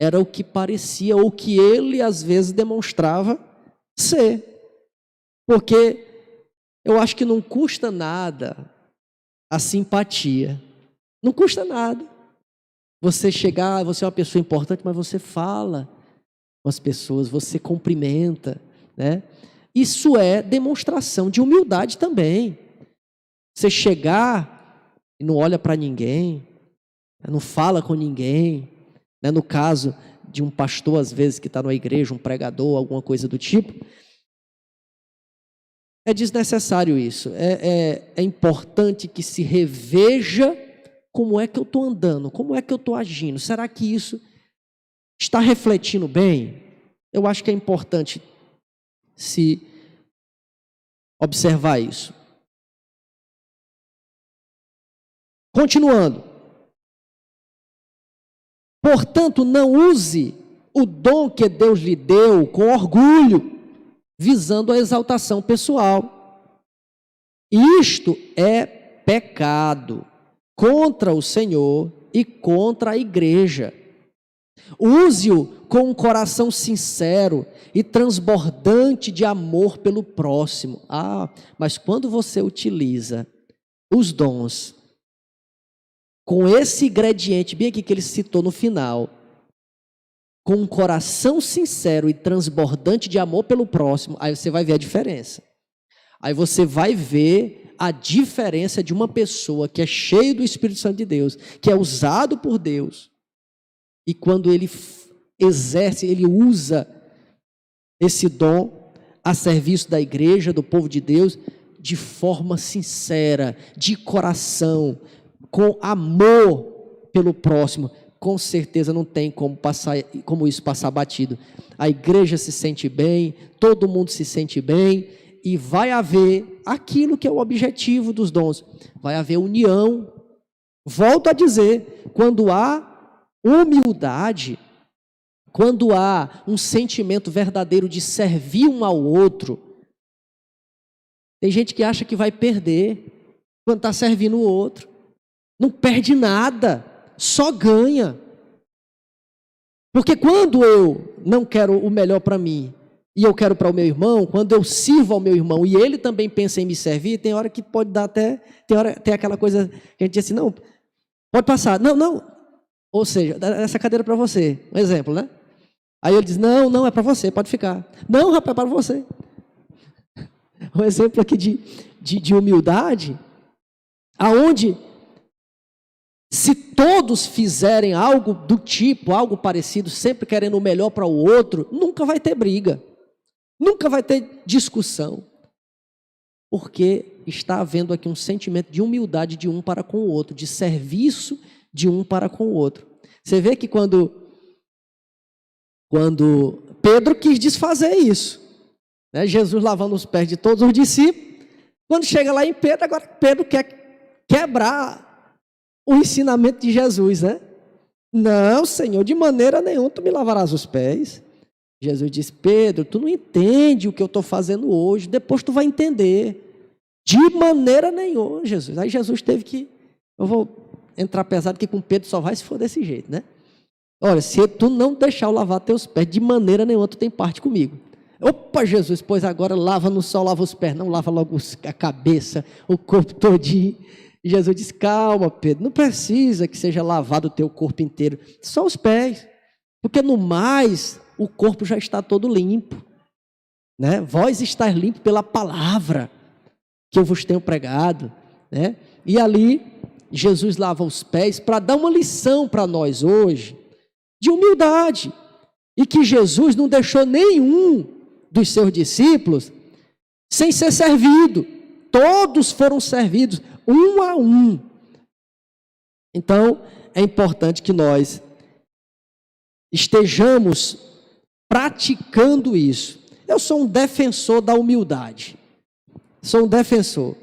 Era o que parecia, ou que ele às vezes demonstrava ser. Porque eu acho que não custa nada a simpatia. Não custa nada. Você chegar, você é uma pessoa importante, mas você fala com as pessoas, você cumprimenta, né? Isso é demonstração de humildade também. Você chegar e não olha para ninguém, não fala com ninguém, né? No caso de um pastor, às vezes, que está numa igreja, um pregador, alguma coisa do tipo, é desnecessário isso. É importante que se reveja como é que eu estou andando, como é que eu estou agindo. Será que isso está refletindo bem? Eu acho que é importante se observar isso. Continuando. Portanto, não use o dom que Deus lhe deu com orgulho, visando a exaltação pessoal. Isto é pecado contra o Senhor e contra a igreja. Use-o com um coração sincero e transbordante de amor pelo próximo. Mas quando você utiliza os dons com esse ingrediente, bem aqui que ele citou no final, com um coração sincero e transbordante de amor pelo próximo, aí você vai ver a diferença. Aí você vai ver a diferença de uma pessoa que é cheia do Espírito Santo de Deus, que é usado por Deus, e quando ele exerce, ele usa esse dom a serviço da igreja, do povo de Deus, de forma sincera, de coração, com amor pelo próximo, com certeza não tem como isso passar batido. A igreja se sente bem, todo mundo se sente bem, e vai haver aquilo que é o objetivo dos dons, vai haver união. Volto a dizer, quando há humildade, quando há um sentimento verdadeiro de servir um ao outro, tem gente que acha que vai perder quando está servindo o outro. Não perde nada, só ganha. Porque quando eu não quero o melhor para mim, e eu quero para o meu irmão, quando eu sirvo ao meu irmão e ele também pensa em me servir, tem hora que pode dar até, tem aquela coisa que a gente diz assim, não, pode passar, não, ou seja, essa cadeira é para você, um exemplo, né? Aí ele diz, não, é para você, pode ficar. Não, rapaz, é para você. Um exemplo aqui de humildade, aonde se todos fizerem algo do tipo, algo parecido, sempre querendo o melhor para o outro, nunca vai ter briga, nunca vai ter discussão, porque está havendo aqui um sentimento de humildade de um para com o outro, de serviço de um para com o outro. Você vê que quando Pedro quis desfazer isso, né? Jesus lavando os pés de todos os discípulos, quando chega lá em Pedro, agora Pedro quer quebrar o ensinamento de Jesus, né? Não, Senhor, de maneira nenhuma tu me lavarás os pés. Jesus disse, Pedro, tu não entende o que eu estou fazendo hoje, depois tu vai entender. De maneira nenhuma, Jesus. Aí Jesus teve que, eu vou entrar pesado, que com Pedro só vai se for desse jeito, né? Olha, se tu não deixar eu lavar teus pés, de maneira nenhuma tu tem parte comigo. Opa, Jesus, pois agora lava no sol, lava os pés, não lava logo a cabeça, o corpo todinho. E Jesus disse, calma, Pedro, não precisa que seja lavado o teu corpo inteiro, só os pés, porque no mais, o corpo já está todo limpo, né? Vós estáis limpo pela palavra que eu vos tenho pregado, né? E ali, Jesus lava os pés para dar uma lição para nós hoje, de humildade, e que Jesus não deixou nenhum dos seus discípulos sem ser servido, todos foram servidos, um a um. Então, é importante que nós estejamos praticando isso. Eu sou um defensor da humildade. Sou um defensor.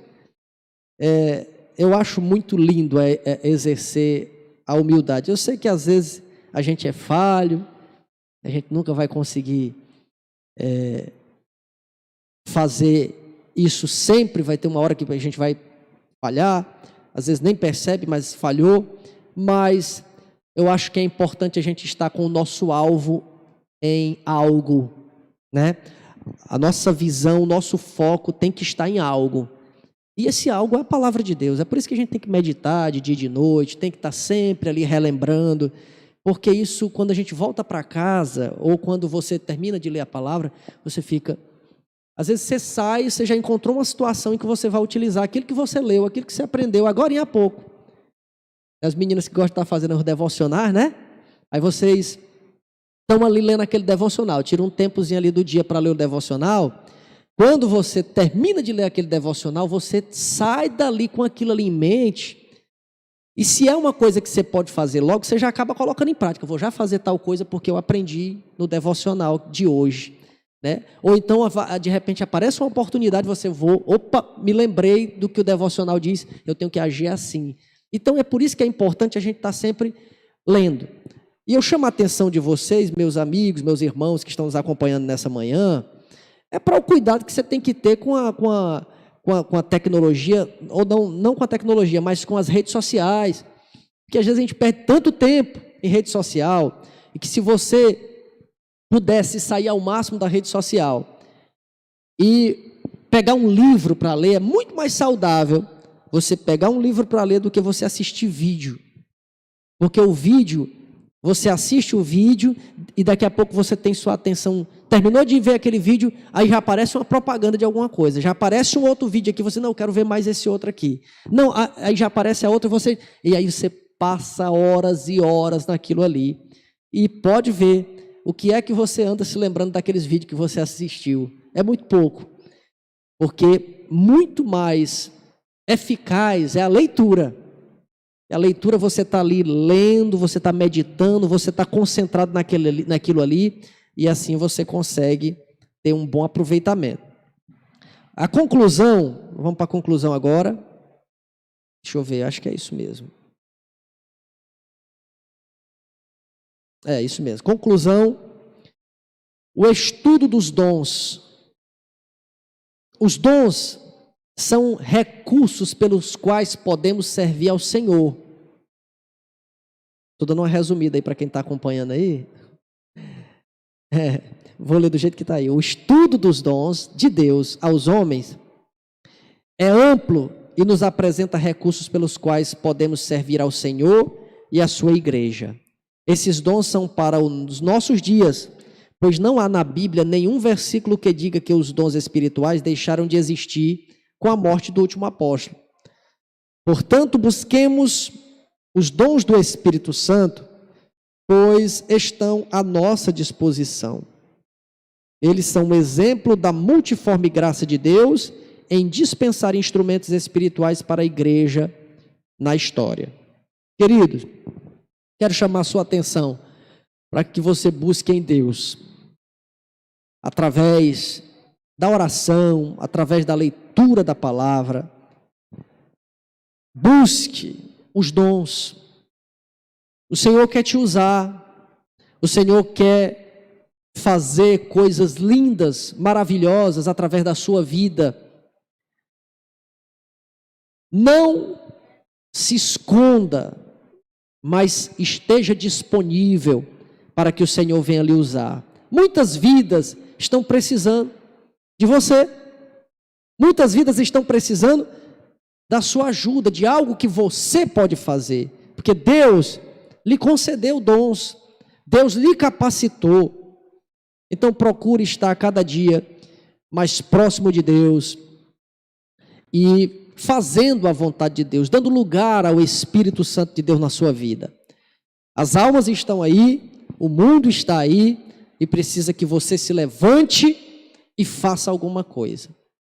Eu acho muito lindo exercer a humildade. Eu sei que às vezes a gente é falho, a gente nunca vai conseguir fazer isso sempre, vai ter uma hora que a gente vai falhar, às vezes nem percebe, mas falhou. Mas eu acho que é importante a gente estar com o nosso alvo em algo, né? A nossa visão, o nosso foco tem que estar em algo. E esse algo é a palavra de Deus. É por isso que a gente tem que meditar de dia e de noite, tem que estar sempre ali relembrando, porque isso, quando a gente volta para casa, ou quando você termina de ler a palavra, você fica... Às vezes você sai e você já encontrou uma situação em que você vai utilizar aquilo que você leu, aquilo que você aprendeu agora e há pouco. As meninas que gostam de estar fazendo os devocionais, né? Aí vocês estão ali lendo aquele devocional, tira um tempozinho ali do dia para ler o devocional. Quando você termina de ler aquele devocional, você sai dali com aquilo ali em mente. E se é uma coisa que você pode fazer logo, você já acaba colocando em prática. Eu vou já fazer tal coisa porque eu aprendi no devocional de hoje, né? Ou então, de repente, aparece uma oportunidade, me lembrei do que o devocional diz, eu tenho que agir assim. Então, é por isso que é importante a gente estar sempre lendo. E eu chamo a atenção de vocês, meus amigos, meus irmãos que estão nos acompanhando nessa manhã, para o cuidado que você tem que ter com a tecnologia, ou não com a tecnologia, mas com as redes sociais. Porque às vezes a gente perde tanto tempo em rede social, e que se você pudesse sair ao máximo da rede social e pegar um livro para ler, é muito mais saudável você pegar um livro para ler do que você assistir vídeo. Porque o vídeo, você assiste o vídeo e daqui a pouco você tem sua atenção, terminou de ver aquele vídeo, aí já aparece uma propaganda de alguma coisa, já aparece um outro vídeo aqui, você, não, eu quero ver mais esse outro aqui. Não, aí já aparece a outra, e aí você passa horas e horas naquilo ali. E pode ver o que é que você anda se lembrando daqueles vídeos que você assistiu. É muito pouco. Porque muito mais eficaz é a leitura. E a leitura você está ali lendo, você está meditando, você está concentrado naquilo ali, e assim você consegue ter um bom aproveitamento. A conclusão, vamos para a conclusão agora. Deixa eu ver, acho que é isso mesmo. É isso mesmo. Conclusão, o estudo dos dons. Os dons são recursos pelos quais podemos servir ao Senhor. Estou dando uma resumida aí para quem está acompanhando aí. Vou ler do jeito que está aí. O estudo dos dons de Deus aos homens é amplo e nos apresenta recursos pelos quais podemos servir ao Senhor e à sua igreja. Esses dons são para os nossos dias, pois não há na Bíblia nenhum versículo que diga que os dons espirituais deixaram de existir com a morte do último apóstolo. Portanto, busquemos os dons do Espírito Santo, pois estão à nossa disposição. Eles são um exemplo da multiforme graça de Deus em dispensar instrumentos espirituais para a igreja na história. Queridos, quero chamar a sua atenção para que você busque em Deus, através da oração, através da leitura da palavra. Busque os dons. O Senhor quer te usar, o Senhor quer fazer coisas lindas, maravilhosas através da sua vida. Não se esconda, mas esteja disponível para que o Senhor venha lhe usar. Muitas vidas estão precisando de você. Muitas vidas estão precisando da sua ajuda, de algo que você pode fazer. Porque Deus lhe concedeu dons, Deus lhe capacitou. Então procure estar cada dia mais próximo de Deus e fazendo a vontade de Deus, dando lugar ao Espírito Santo de Deus na sua vida. As almas estão aí, o mundo está aí, e precisa que você se levante e faça alguma coisa.